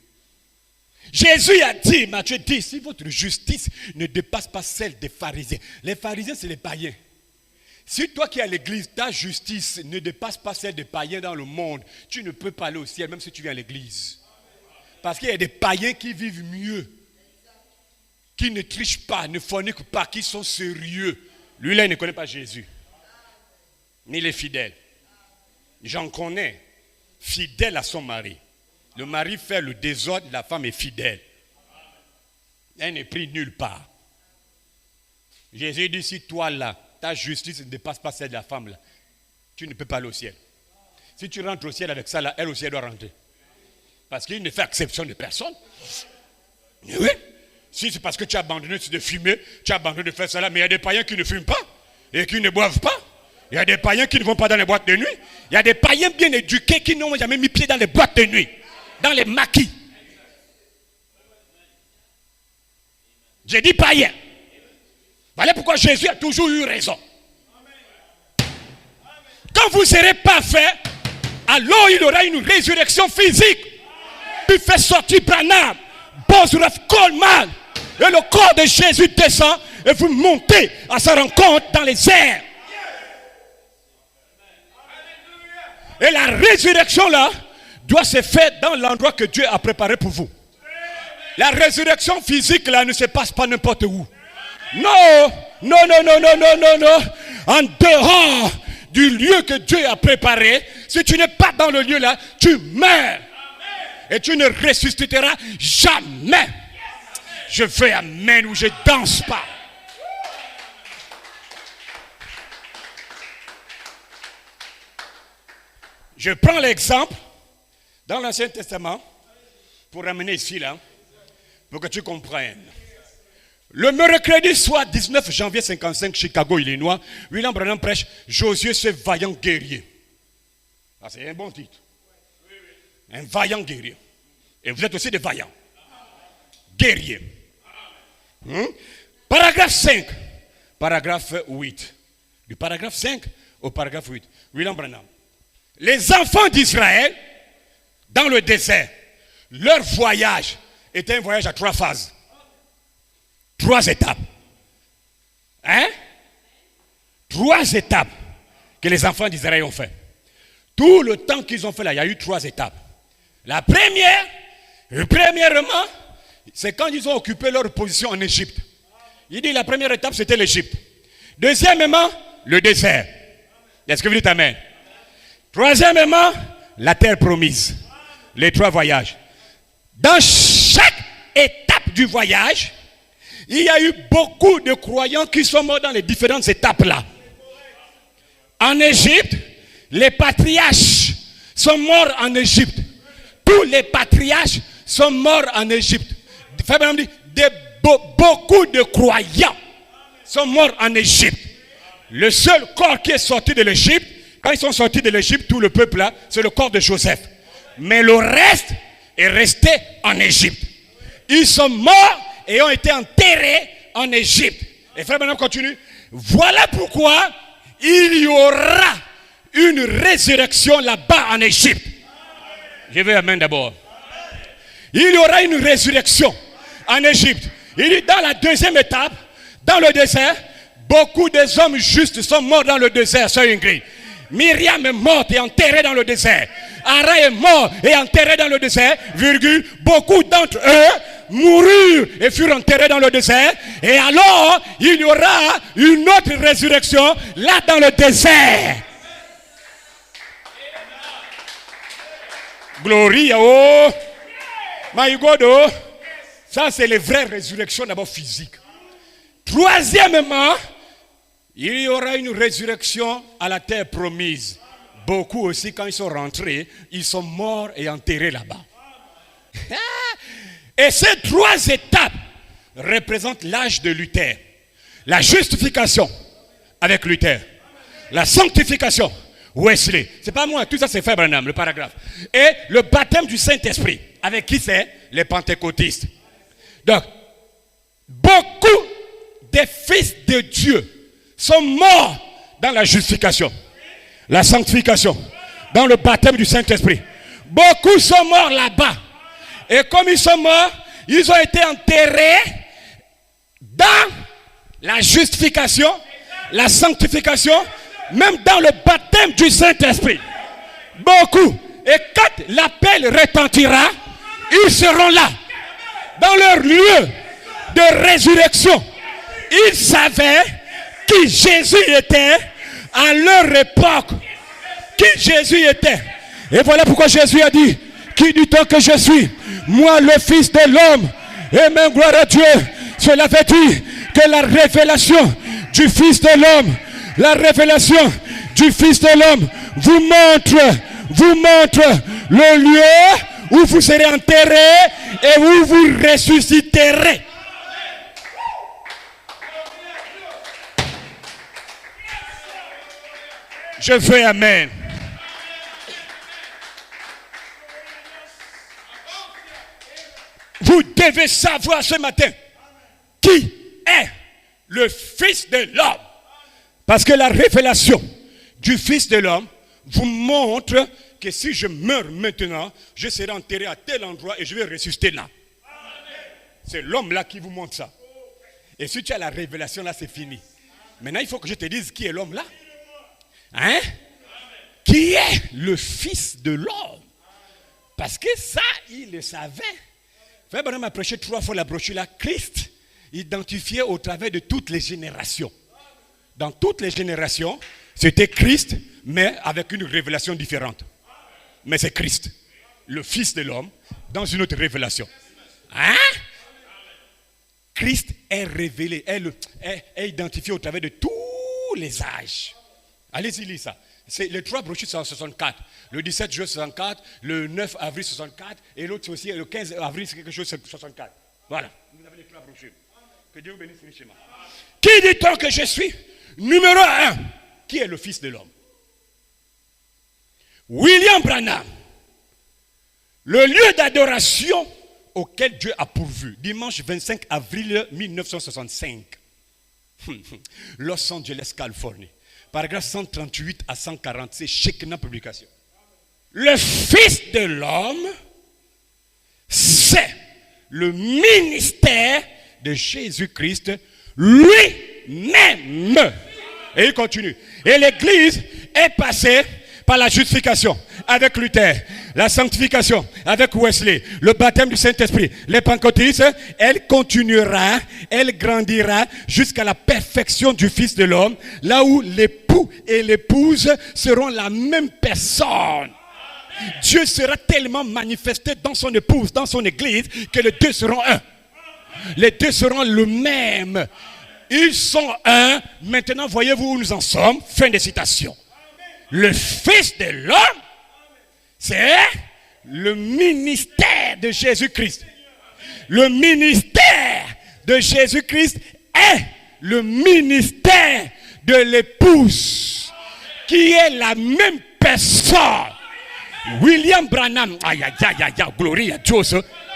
Jésus a dit, Matthieu dit, si votre justice ne dépasse pas celle des pharisiens. Les pharisiens, c'est les païens. Si toi qui es à l'église, ta justice ne dépasse pas celle des païens dans le monde, tu ne peux pas aller au ciel, même si tu viens à l'église. Parce qu'il y a des païens qui vivent mieux, qui ne trichent pas, ne forniquent pas, qui sont sérieux. Lui là, il ne connaît pas Jésus, ni les fidèles. J'en connais, fidèle à son mari. Le mari fait le désordre, la femme est fidèle. Elle n'est prise nulle part. Jésus dit, si toi là, ta justice ne dépasse pas celle de la femme là, tu ne peux pas aller au ciel. Si tu rentres au ciel avec ça là, elle aussi elle doit rentrer. Parce qu'il ne fait exception de personne. Oui. Si c'est parce que tu as abandonné de fumer, tu as abandonné de faire cela, mais il y a des païens qui ne fument pas et qui ne boivent pas. Il y a des païens qui ne vont pas dans les boîtes de nuit. Il y a des païens bien éduqués qui n'ont jamais mis pied dans les boîtes de nuit, dans les maquis. J'ai dit païens. Voilà pourquoi Jésus a toujours eu raison. Quand vous serez parfait, alors il aura une résurrection physique. Puis fait sortir Branham, Bosworth, Coleman, et le corps de Jésus descend et vous montez à sa rencontre dans les airs. Et la résurrection là doit se faire dans l'endroit que Dieu a préparé pour vous. La résurrection physique là ne se passe pas n'importe où. Non, non, non, non, non, non, non, non. En dehors du lieu que Dieu a préparé, si tu n'es pas dans le lieu là, tu meurs. Et tu ne ressusciteras jamais. Je fais amen ou je danse pas. Je prends l'exemple dans l'Ancien Testament pour ramener ici là, pour que tu comprennes. Le mercredi soir 19 janvier 55, Chicago, Illinois, William Branham prêche Josué, ce vaillant guerrier. Ah, c'est un bon titre. Un vaillant guerrier. Et vous êtes aussi des vaillants. Guerriers. Paragraphe 5. Paragraphe 8. Du paragraphe 5 au paragraphe 8. William Branham. Les enfants d'Israël, dans le désert, leur voyage était un voyage à 3 phases. 3 étapes. Hein? 3 étapes que les enfants d'Israël ont fait. Tout le temps qu'ils ont fait là, il y a eu 3 étapes. La première, premièrement, c'est quand ils ont occupé leur position en Égypte. Il dit la première étape, c'était l'Égypte. Deuxièmement, le désert. Est-ce que vous dites amen? Troisièmement, la terre promise. Les 3 voyages. Dans chaque étape du voyage, il y a eu beaucoup de croyants qui sont morts dans les différentes étapes là. En Égypte, les patriarches sont morts en Égypte. Tous les patriarches sont morts en Égypte. Beaucoup de croyants sont morts en Égypte. Le seul corps qui est sorti de l'Égypte, quand ils sont sortis de l'Égypte, tout le peuple là, c'est le corps de Joseph. Mais le reste est resté en Égypte. Ils sont morts et ont été enterrés en Égypte. Et frère Branham continue. Voilà pourquoi il y aura une résurrection là-bas en Égypte. Je vais amen d'abord. Il y aura une résurrection en Égypte. Il dit dans la deuxième étape, dans le désert, beaucoup des hommes justes sont morts dans le désert, sœur Ingrid. Myriam est morte et enterrée dans le désert. Ara est mort et enterré dans le désert, virgule. Beaucoup d'entre eux moururent et furent enterrés dans le désert. Et alors, il y aura une autre résurrection là dans le désert. Gloria, oh, my God, oh. Ça, c'est les vraies résurrections d'abord physiques. Troisièmement, il y aura une résurrection à la terre promise. Beaucoup aussi, quand ils sont rentrés, ils sont morts et enterrés là-bas. Et ces 3 étapes représentent l'âge de Luther. La justification avec Luther. La sanctification, Wesley. C'est pas moi, tout ça c'est Frère Branham, le paragraphe. Et le baptême du Saint-Esprit. Avec qui c'est? Les pentecôtistes. Donc, beaucoup des fils de Dieu sont morts dans la justification, la sanctification, dans le baptême du Saint-Esprit. Beaucoup sont morts là-bas. Et comme ils sont morts, ils ont été enterrés dans la justification, la sanctification, même dans le baptême du Saint-Esprit. Beaucoup. Et quand l'appel retentira, ils seront là, dans leur lieu de résurrection. Ils savaient qui Jésus était à leur époque. Qui Jésus était. Et voilà pourquoi Jésus a dit, qui dit-on que je suis? Moi, le Fils de l'homme. Et même gloire à Dieu. Cela veut dire que la révélation du Fils de l'homme, la révélation du Fils de l'homme vous montre le lieu où vous serez enterrés et où vous ressusciterez. Je fais amen. Vous devez savoir ce matin qui est le Fils de l'homme. Parce que la révélation du Fils de l'homme vous montre que si je meurs maintenant, je serai enterré à tel endroit et je vais ressusciter là. C'est l'homme là qui vous montre ça. Et si tu as la révélation là, c'est fini. Maintenant, il faut que je te dise qui est l'homme là. Hein? Qui est le Fils de l'homme? Parce que ça, il le savait. Frère Branham a prêché 3 fois la brochure là. Christ, identifié au travers de toutes les générations. Dans toutes les générations, c'était Christ, mais avec une révélation différente. Mais c'est Christ, le Fils de l'homme, dans une autre révélation. Hein? Christ est révélé, est identifié au travers de tous les âges. Allez-y, lisez ça. C'est les 3 brochures sont en 64. Le 17 juin 64, le 9 avril 64, et l'autre aussi, le 15 avril, c'est quelque chose 64. Voilà. Vous avez les 3 brochures. Que Dieu vous bénisse richement. Qui dit-on que je suis? Numéro 1. Qui est le Fils de l'homme? William Branham. Le lieu d'adoration auquel Dieu a pourvu. Dimanche 25 avril 1965. Los Angeles, Californie. Paragraphe 138 à 146, Shekinah Publication. Le Fils de l'homme, c'est le ministère de Jésus-Christ lui-même. Et il continue. Et l'Église est passée par la justification avec Luther, la sanctification avec Wesley, le baptême du Saint-Esprit, les pentecôtistes. Elle continuera, elle grandira jusqu'à la perfection du Fils de l'homme, là où l'époux et l'épouse seront la même personne. Dieu sera tellement manifesté dans son épouse, dans son église, que les deux seront un. Les deux seront le même. Ils sont un. Maintenant, voyez-vous où nous en sommes. Fin de citation. Le Fils de l'homme, c'est le ministère de Jésus-Christ. Le ministère de Jésus-Christ est le ministère de l'épouse, qui est la même personne. William Branham, gloire à Dieu,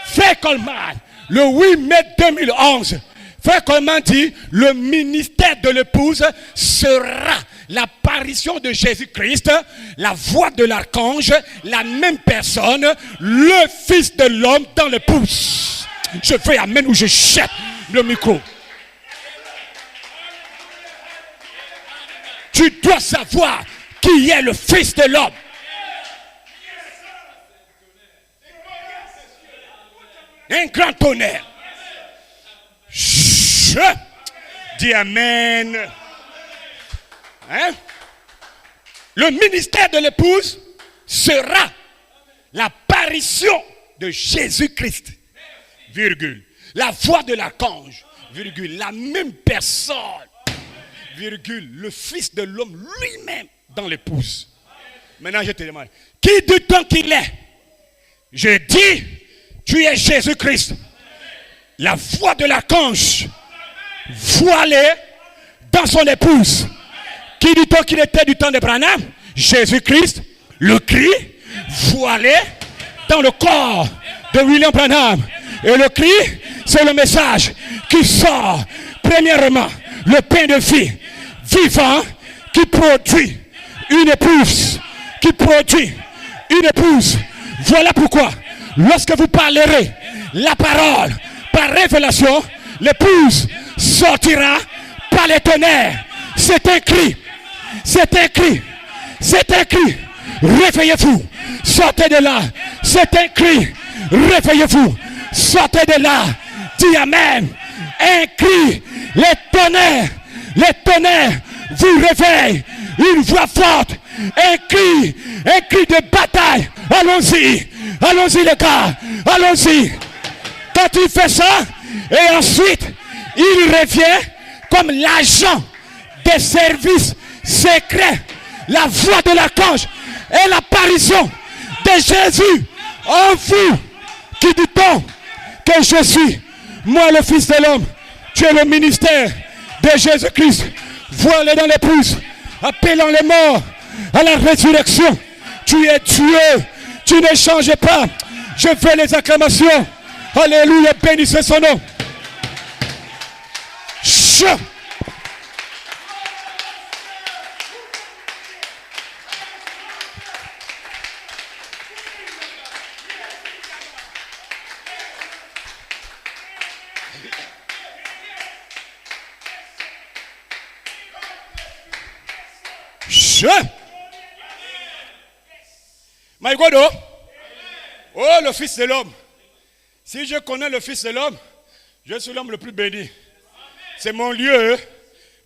Frère Coleman, le 8 mai 2011, Frère Coleman dit, le ministère de l'épouse sera l'apparition de Jésus-Christ, la voix de l'archange, la même personne, le Fils de l'homme dans l'épouse. Je fais amen ou je jette le micro. Tu dois savoir qui est le Fils de l'homme. Un grand tonnerre. Je dis amen. Hein? Le ministère de l'épouse sera l'apparition de Jésus-Christ, virgule. La voix de l'archange, virgule. La même personne, virgule. Le Fils de l'homme lui-même dans l'épouse. Maintenant je te demande, qui dit-on qu'il est? Je dis, tu es Jésus-Christ. La voix de l'archange voilée dans son épouse. Qui dit-on qu'il était du temps de Branham? Jésus-Christ, le cri voilé dans le corps de William Branham. Et le cri, c'est le message qui sort. Premièrement, le pain de vie vivant qui produit une épouse. Qui produit une épouse. Voilà pourquoi, lorsque vous parlerez la parole par révélation, l'épouse sortira par les tonnerres. C'est écrit. C'est écrit. C'est écrit. Réveillez-vous. Sortez de là. C'est écrit. Réveillez-vous. Sortez de là. Dis Amen. Un cri. Les tonnerres vous réveillent. Une voix forte. Un cri de bataille. Allons-y. Allons-y les gars. Allons-y. Quand il fait ça, et ensuite, il revient comme l'agent des services secrets. La voix de l'archange et l'apparition de Jésus en vous. Qui dit-on que je suis? Moi le Fils de l'homme. Tu es le ministère de Jésus-Christ. Voilà dans l'épouse. Appelant les morts à la résurrection. Tu es Dieu. Tu ne changes pas. Je fais les acclamations. Alléluia, bénissez son nom. My God, oh, le Fils de l'homme. Si je connais le Fils de l'homme, je suis l'homme le plus béni. C'est mon lieu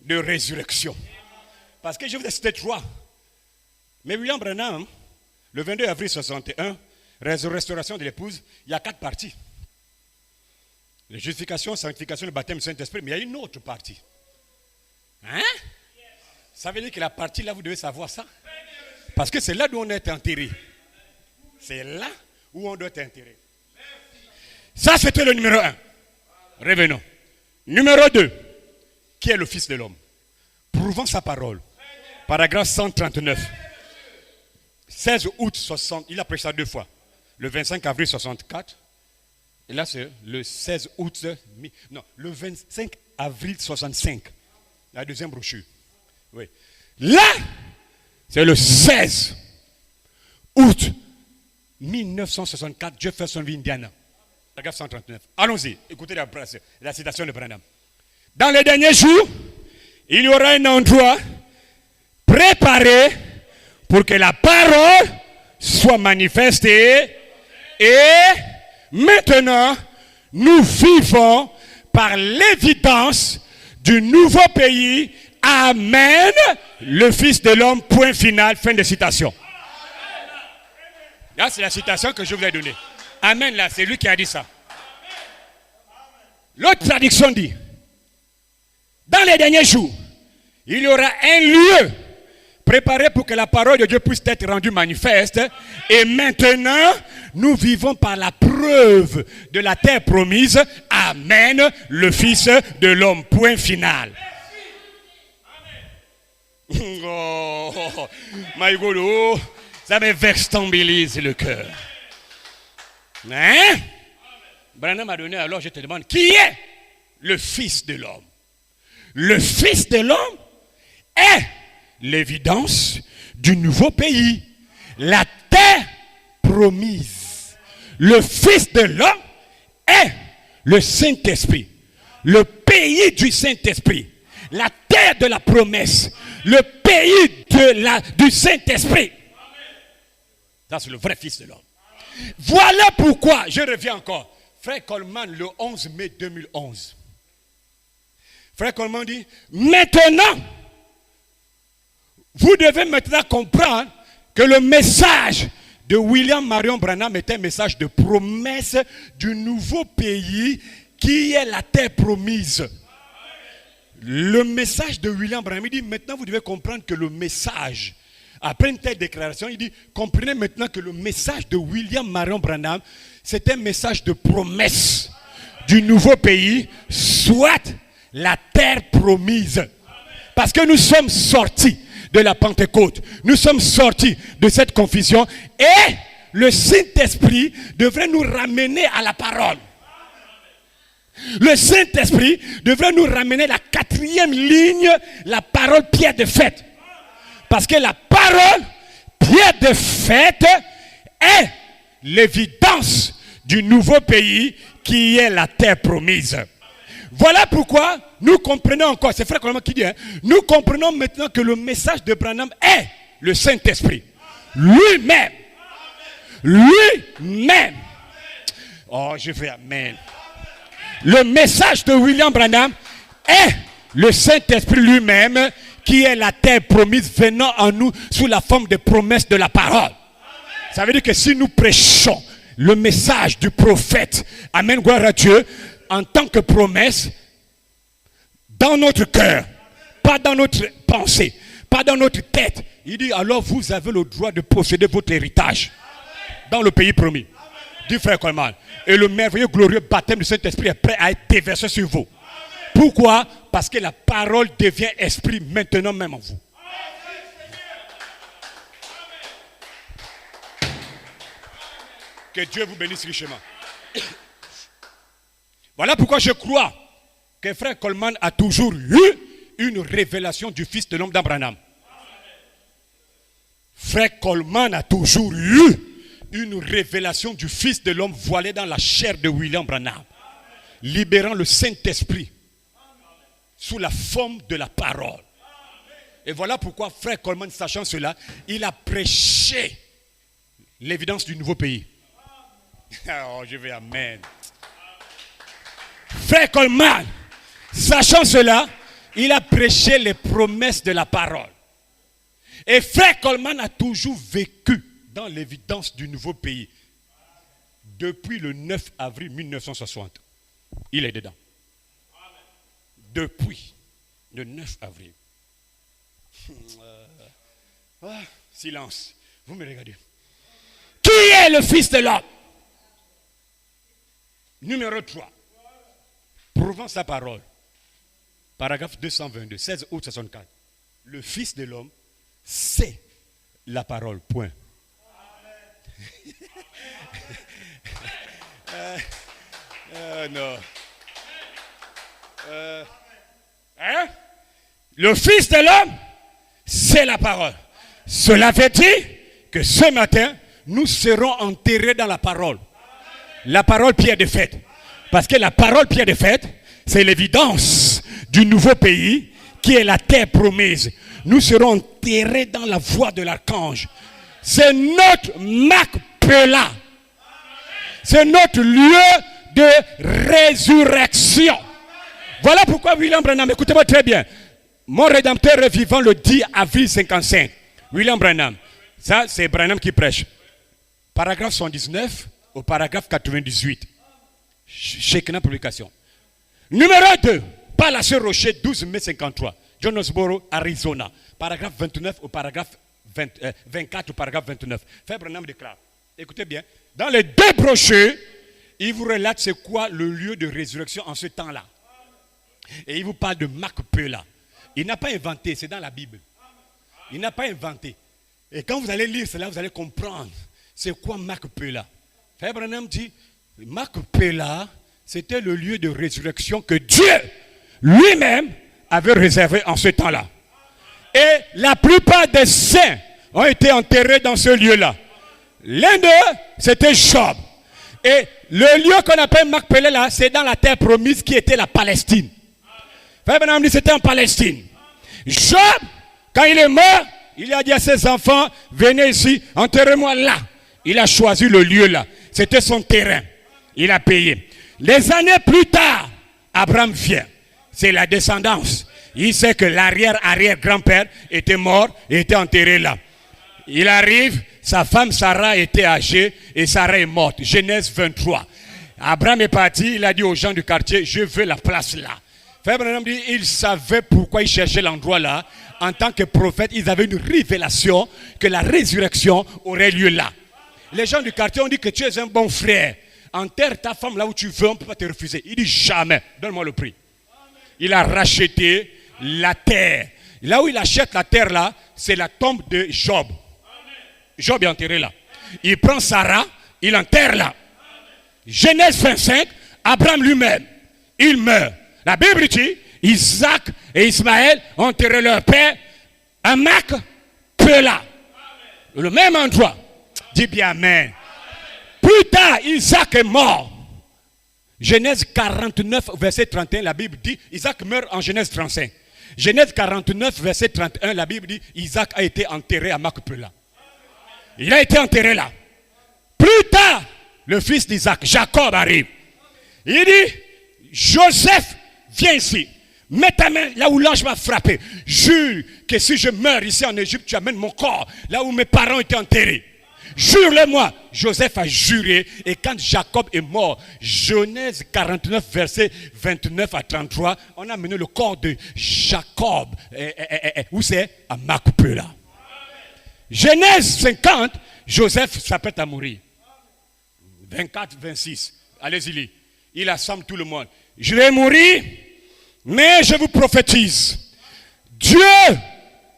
de résurrection. Parce que je vous ai cité 3. Mais William Branham, le 22 avril 61, restauration de l'épouse, il y a 4 parties. La justification, sanctification, le baptême du Saint-Esprit, mais il y a une autre partie. Hein? Ça veut dire que la partie là, vous devez savoir ça. Parce que c'est là où on est enterré. C'est là où on doit être enterré. Ça, c'était le numéro 1. Revenons. Numéro 2. Qui est le Fils de l'homme? Prouvant sa parole. Paragraphe 139. 16 août 60. Il a prêché ça 2 fois. Le 25 avril 64. Et là, c'est le 16 août. Non, le 25 avril 65. La deuxième brochure. Oui. Là, c'est le 16 août 1964, Jeffersonville, Indiana. Paragraphe 139. Allons-y, écoutez la citation de Branham. Dans les derniers jours, il y aura un endroit préparé pour que la parole soit manifestée. Et maintenant, nous vivons par l'évidence du nouveau pays. Amen, le Fils de l'homme, point final, fin de citation. Là, c'est la citation que je vous ai donnée. Amen, là, c'est lui qui a dit ça. L'autre traduction dit, dans les derniers jours, il y aura un lieu préparé pour que la parole de Dieu puisse être rendue manifeste. Et maintenant, nous vivons par la preuve de la terre promise. Amen, le Fils de l'homme, point final. Oh, my God, oh, ça me vextabilise le cœur. Hein? Branham m'a donné, alors je te demande, qui est le Fils de l'homme? Le Fils de l'homme est l'évidence du nouveau pays, la terre promise. Le Fils de l'homme est le Saint-Esprit, le pays du Saint-Esprit, la terre de la promesse, le pays du Saint-Esprit. Ça, c'est le vrai Fils de l'homme. Voilà pourquoi, je reviens encore, Frère Coleman, le 11 mai 2011. Frère Coleman dit, maintenant, vous devez maintenant comprendre que le message de William Marion Branham est un message de promesse du nouveau pays qui est la terre promise. Le message de William Branham, il dit, maintenant vous devez comprendre que le message, après une telle déclaration, il dit, comprenez maintenant que le message de William Marion Branham, c'est un message de promesse du nouveau pays, soit la terre promise. Parce que nous sommes sortis de la Pentecôte, nous sommes sortis de cette confusion et le Saint-Esprit devrait nous ramener à la parole. Le Saint-Esprit devrait nous ramener la 4e ligne, la parole pierre de fête. Parce que la parole pierre de fête est l'évidence du nouveau pays qui est la terre promise. Voilà pourquoi nous comprenons encore, c'est Frère Coleman qui dit, nous comprenons maintenant que le message de Branham est le Saint-Esprit. Lui-même. Lui-même. Oh, je fais amen. Le message de William Branham est le Saint-Esprit lui-même qui est la terre promise venant en nous sous la forme de promesses de la parole. Ça veut dire que si nous prêchons le message du prophète, amen, gloire à Dieu, en tant que promesse, dans notre cœur, pas dans notre pensée, pas dans notre tête, il dit alors vous avez le droit de posséder votre héritage dans le pays promis. Dit Frère Coleman. Et le merveilleux, glorieux baptême du Saint-Esprit est prêt à être déversé sur vous. Pourquoi? Parce que la parole devient esprit maintenant même en vous. Que Dieu vous bénisse richement. Voilà pourquoi je crois que Frère Coleman a toujours eu une révélation du Fils de l'homme d'Abraham. Frère Coleman a toujours eu une révélation du Fils de l'homme voilé dans la chair de William Branham, libérant le Saint-Esprit sous la forme de la parole. Et voilà pourquoi Frère Coleman, sachant cela, il a prêché l'évidence du nouveau pays. Oh, je vais amen. Frère Coleman, sachant cela, il a prêché les promesses de la parole. Et Frère Coleman a toujours vécu dans l'évidence du nouveau pays. Depuis le 9 avril 1960. Il est dedans. Depuis le 9 avril. Silence. Vous me regardez. Qui est le Fils de l'homme? Numéro 3. Prouvant sa parole. Paragraphe 222, 16 août 64. Le Fils de l'homme, c'est la parole. Point. Non. Le Fils de l'homme, c'est la parole. Cela veut dire que ce matin, nous serons enterrés dans la parole. La parole pierre de fête. Parce que la parole pierre de fête, c'est l'évidence du nouveau pays qui est la terre promise. Nous serons enterrés dans la voie de l'archange. C'est notre Macpéla. C'est notre lieu de résurrection. Voilà pourquoi William Branham, écoutez-moi très bien. Mon Rédempteur est vivant le 10 avril 55. William Branham. Ça, c'est Branham qui prêche. Paragraphe 119 au paragraphe 98. Shekinah publication. Numéro 2. Palace Rocher, 12 mai 53. Jonesboro, Arizona. Paragraphe 29 au paragraphe 24 au paragraphe 29. Frère Branham déclare. Écoutez bien. Dans les deux brochures, il vous relate c'est quoi le lieu de résurrection en ce temps-là. Et il vous parle de Macpéla. Il n'a pas inventé, c'est dans la Bible. Il n'a pas inventé. Et quand vous allez lire cela, vous allez comprendre c'est quoi Macpéla. Frère Branham dit, Macpéla, c'était le lieu de résurrection que Dieu lui-même avait réservé en ce temps-là. Et la plupart des saints ont été enterrés dans ce lieu-là. L'un d'eux, c'était Job. Et le lieu qu'on appelle Macpéla, là, c'est dans la terre promise qui était la Palestine. Frère Branham dit c'était en Palestine. Job, quand il est mort, il a dit à ses enfants, venez ici, enterrez-moi là. Il a choisi le lieu là. C'était son terrain. Il a payé. Les années plus tard, Abraham vient. C'est la descendance. Il sait que l'arrière-arrière-grand-père était mort et était enterré là. Il arrive, sa femme Sarah était âgée et Sarah est morte. Genèse 23. Abraham est parti, il a dit aux gens du quartier, je veux la place là. Frère Branham dit, il savait pourquoi il cherchait l'endroit là. En tant que prophète, ils avaient une révélation que la résurrection aurait lieu là. Les gens du quartier ont dit que tu es un bon frère. Enterre ta femme là où tu veux, on ne peut pas te refuser. Il dit jamais, donne-moi le prix. Il a racheté la terre. Là où il achète la terre là, c'est la tombe de Job. Job est enterré là. Il prend Sarah, il enterre là. Genèse 25, Abraham lui-même, il meurt. La Bible dit, Isaac et Ismaël ont enterré leur père à Macpéla. Le même endroit. Dis bien amen. Plus tard, Isaac est mort. Genèse 49, verset 31, la Bible dit, Isaac meurt en Genèse 35. Genèse 49, verset 31, la Bible dit, Isaac a été enterré à Macpéla. Il a été enterré là. Plus tard, le fils d'Isaac, Jacob, arrive. Il dit, Joseph, viens ici. Mets ta main là où l'ange m'a frappé. Jure que si je meurs ici en Égypte, tu amènes mon corps là où mes parents étaient enterrés. Jure-le-moi. Joseph a juré. Et quand Jacob est mort, Genèse 49, verset 29 à 33, on a amené le corps de Jacob. Où c'est? À Macpéla. Genèse 50, Joseph s'apprête à mourir. 24, 26. Allez-y, lis. Il assemble tout le monde. Je vais mourir, mais je vous prophétise. Dieu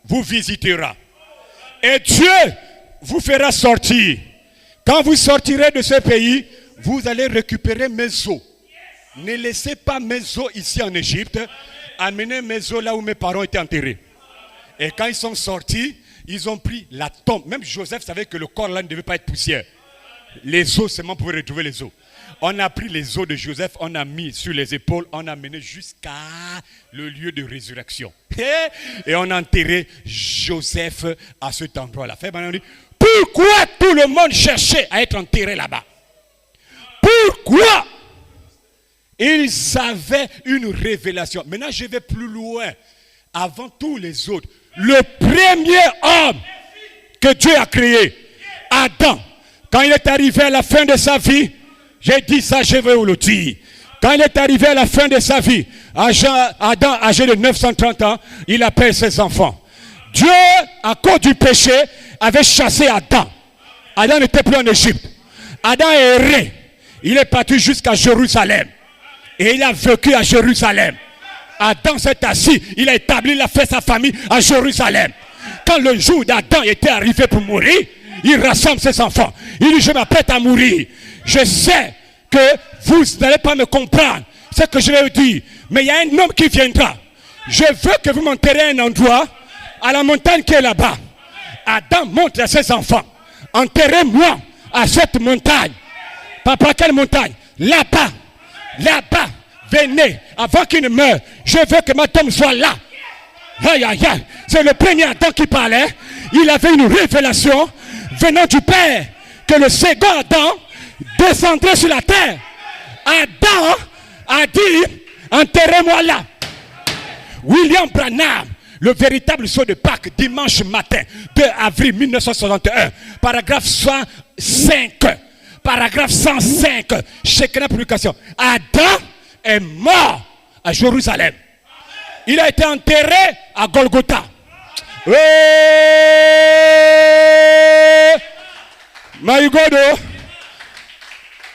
vous visitera. Et Dieu vous fera sortir. Quand vous sortirez de ce pays, vous allez récupérer mes os. Ne laissez pas mes os ici en Égypte. Amenez mes os là où mes parents étaient enterrés. Et quand ils sont sortis, ils ont pris la tombe. Même Joseph savait que le corps là ne devait pas être poussière. Les os seulement pouvaient retrouver les os. On a pris les os de Joseph, on a mis sur les épaules, on a mené jusqu'à le lieu de résurrection. Et on a enterré Joseph à cet endroit-là. Pourquoi tout le monde cherchait à être enterré là-bas? Pourquoi? Ils avaient une révélation. Maintenant, je vais plus loin. Avant tous les autres, le premier homme que Dieu a créé, Adam, quand il est arrivé à la fin de sa vie, j'ai dit ça, je vais vous le dire. Quand il est arrivé à la fin de sa vie, Adam, âgé de 930 ans, il appelle ses enfants. Dieu, à cause du péché, avait chassé Adam. Adam n'était plus en Égypte. Adam est erré. Il est parti jusqu'à Jérusalem. Et il a vécu à Jérusalem. Adam s'est assis. Il a établi, il a fait sa famille à Jérusalem. Quand le jour d'Adam était arrivé pour mourir, il rassemble ses enfants. Il dit, je m'apprête à mourir. Je sais que vous n'allez pas me comprendre ce que je vais vous dire. Mais il y a un homme qui viendra. Je veux que vous m'enterrez à un endroit, à la montagne qui est là-bas. Adam montre à ses enfants, enterrez-moi à cette montagne. Papa, quelle montagne? Là-bas. Là-bas. Venez, avant qu'il ne meure, je veux que ma tombe soit là. Aïe, aïe, aïe. C'est le premier Adam qui parlait. Il avait une révélation venant du Père que le second Adam descendrait sur la terre. Adam a dit, enterrez-moi là. William Branham, le véritable saut de Pâques, dimanche matin, 2 avril 1961, paragraphe 105. Paragraphe 105, Shekinah publication. Adam est mort à Jérusalem. Il a été enterré à Golgotha.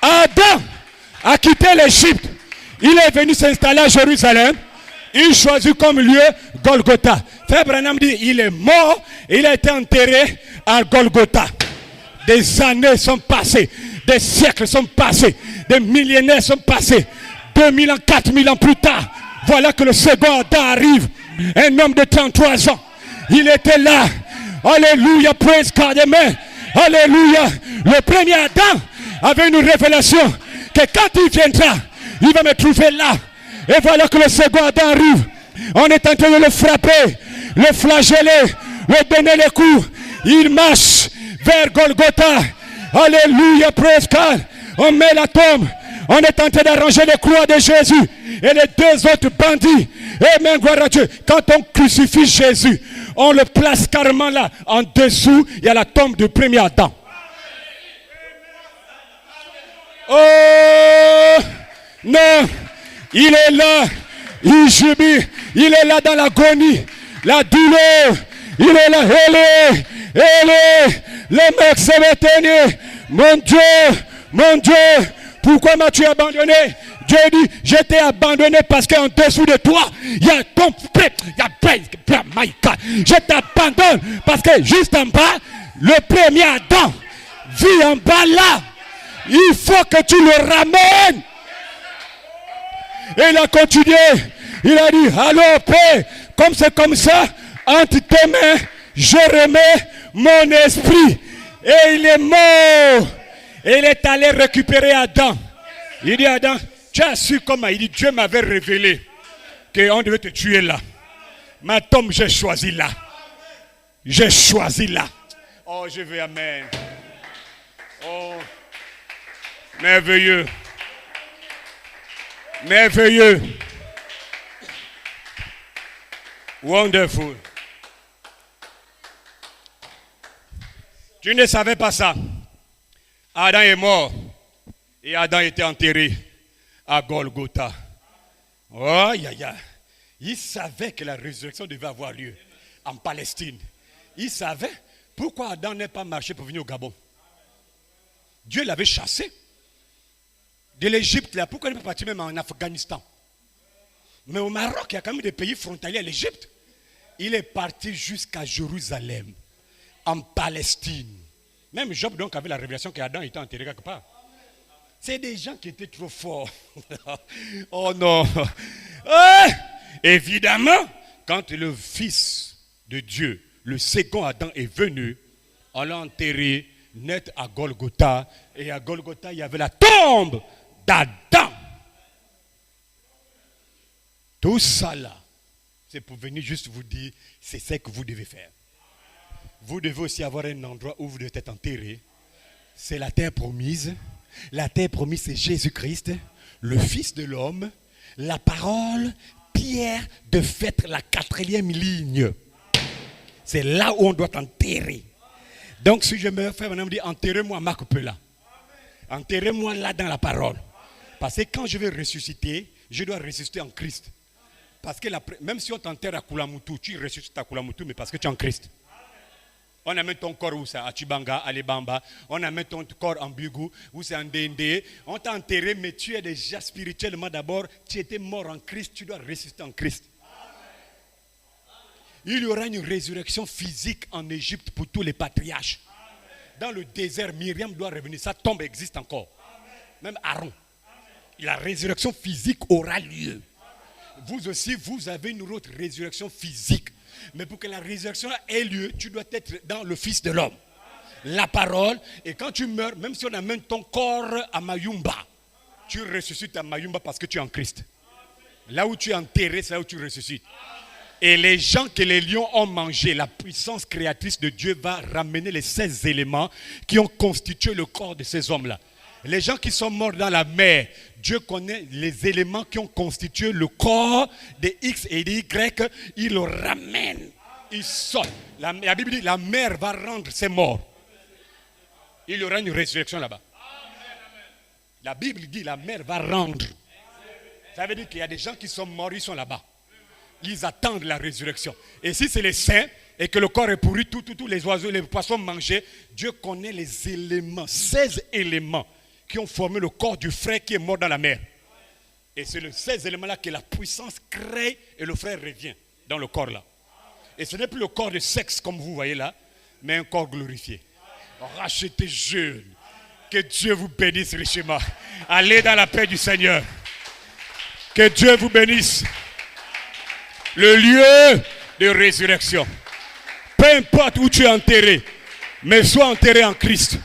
Adam a quitté l'Égypte. Il est venu s'installer à Jérusalem. Il choisit comme lieu Golgotha. Frère Branham dit, il est mort et il a été enterré à Golgotha. Des années sont passées, des siècles sont passés, des millénaires sont passés. 2000 ans, 4000 ans plus tard, voilà que le second Adam arrive. Un homme de 33 ans. Il était là. Alléluia, praise God, amen. Alléluia. Le premier Adam avait une révélation que quand il viendra, il va me trouver là. Et voilà que le second Adam arrive. On est en train de le frapper, le flageller, le donner les coups. Il marche vers Golgotha. Alléluia, praise God. On met la tombe. On est en train d'arranger les croix de Jésus. Et les deux autres bandits. Amen, gloire à Dieu. Quand on crucifie Jésus, on le place carrément là. En dessous, il y a la tombe du premier Adam. Oh, non. Il est là. Il jubile. Il est là dans l'agonie. La douleur. Il est là. Élé. Le mec s'est retenu. Mon Dieu. Pourquoi m'as-tu abandonné? Dieu dit, je t'ai abandonné parce qu'en dessous de toi, il y a ton frère. Je t'abandonne parce que juste en bas, le premier Adam vit en bas là. Il faut que tu le ramènes. Et il a continué. Il a dit, allô, paix, comme c'est comme ça, entre tes mains, je remets mon esprit. Et il est mort. Et il est allé récupérer Adam. Il dit, Adam, tu as su comment? Il dit, Dieu m'avait révélé qu'on devait te tuer là. Ma tombe, j'ai choisi là. J'ai choisi là. Oh, je veux amen. Oh, merveilleux. Merveilleux. Wonderful. Tu ne savais pas ça. Adam est mort. Et Adam était enterré à Golgotha. Oh, aïe, aïe. Il savait que la résurrection devait avoir lieu en Palestine. Il savait pourquoi Adam n'est pas marché pour venir au Gabon. Dieu l'avait chassé de l'Égypte. Pourquoi il n'est pas parti même en Afghanistan? Mais au Maroc, il y a quand même des pays frontaliers à l'Égypte. Il est parti jusqu'à Jérusalem, en Palestine. Même Job donc avait la révélation qu'Adam était enterré quelque part. C'est des gens qui étaient trop forts. Oh non. Évidemment, quand le Fils de Dieu, le second Adam est venu, on l'a enterré net à Golgotha. Et à Golgotha, il y avait la tombe d'Adam. Tout ça là, c'est pour venir juste vous dire, c'est ce que vous devez faire. Vous devez aussi avoir un endroit où vous devez être enterré. C'est la terre promise. La terre promise, c'est Jésus-Christ, le Fils de l'homme, la parole, pierre de fête, la 4e ligne. C'est là où on doit enterrer. Donc si je me fais, on me dit, enterrez-moi Marc Pella. Enterrez-moi là dans la parole. Parce que quand je vais ressusciter, je dois ressusciter en Christ. Parce que même si on t'enterre à Koulamoutou, tu ressuscites à Koulamoutou, mais parce que tu es en Christ. On amène ton corps où c'est à Chibanga, à Lebamba. On amène ton corps en Bugou, où c'est en Dende. On t'a enterré, mais tu es déjà spirituellement d'abord. Tu étais mort en Christ, tu dois ressusciter en Christ. Il y aura une résurrection physique en Égypte pour tous les patriarches. Dans le désert, Myriam doit revenir. Sa tombe existe encore. Même Aaron. La résurrection physique aura lieu. Vous aussi, vous avez une autre résurrection physique. Mais pour que la résurrection ait lieu, tu dois être dans le Fils de l'homme. La parole. Et quand tu meurs, même si on amène ton corps à Mayumba, tu ressuscites à Mayumba parce que tu es en Christ. Là où tu es enterré, c'est là où tu ressuscites. Et les gens que les lions ont mangé, la puissance créatrice de Dieu va ramener les 16 éléments qui ont constitué le corps de ces hommes-là. Les gens qui sont morts dans la mer, Dieu connaît les éléments qui ont constitué le corps des X et des Y. Il le ramène. Il sort. La Bible dit la mer va rendre ses morts. Il y aura une résurrection là-bas. La Bible dit la mer va rendre. Ça veut dire qu'il y a des gens qui sont morts, ils sont là-bas. Ils attendent la résurrection. Et si c'est les saints et que le corps est pourri, tous les oiseaux, les poissons mangés, Dieu connaît les éléments, 16 éléments qui ont formé le corps du frère qui est mort dans la mer. Et c'est ces éléments-là que la puissance crée et le frère revient dans le corps là. Et ce n'est plus le corps de sexe comme vous voyez là, mais un corps glorifié. Rachetez jeune. Que Dieu vous bénisse richement. Allez dans la paix du Seigneur. Que Dieu vous bénisse. Le lieu de résurrection. Peu importe où tu es enterré, mais sois enterré en Christ.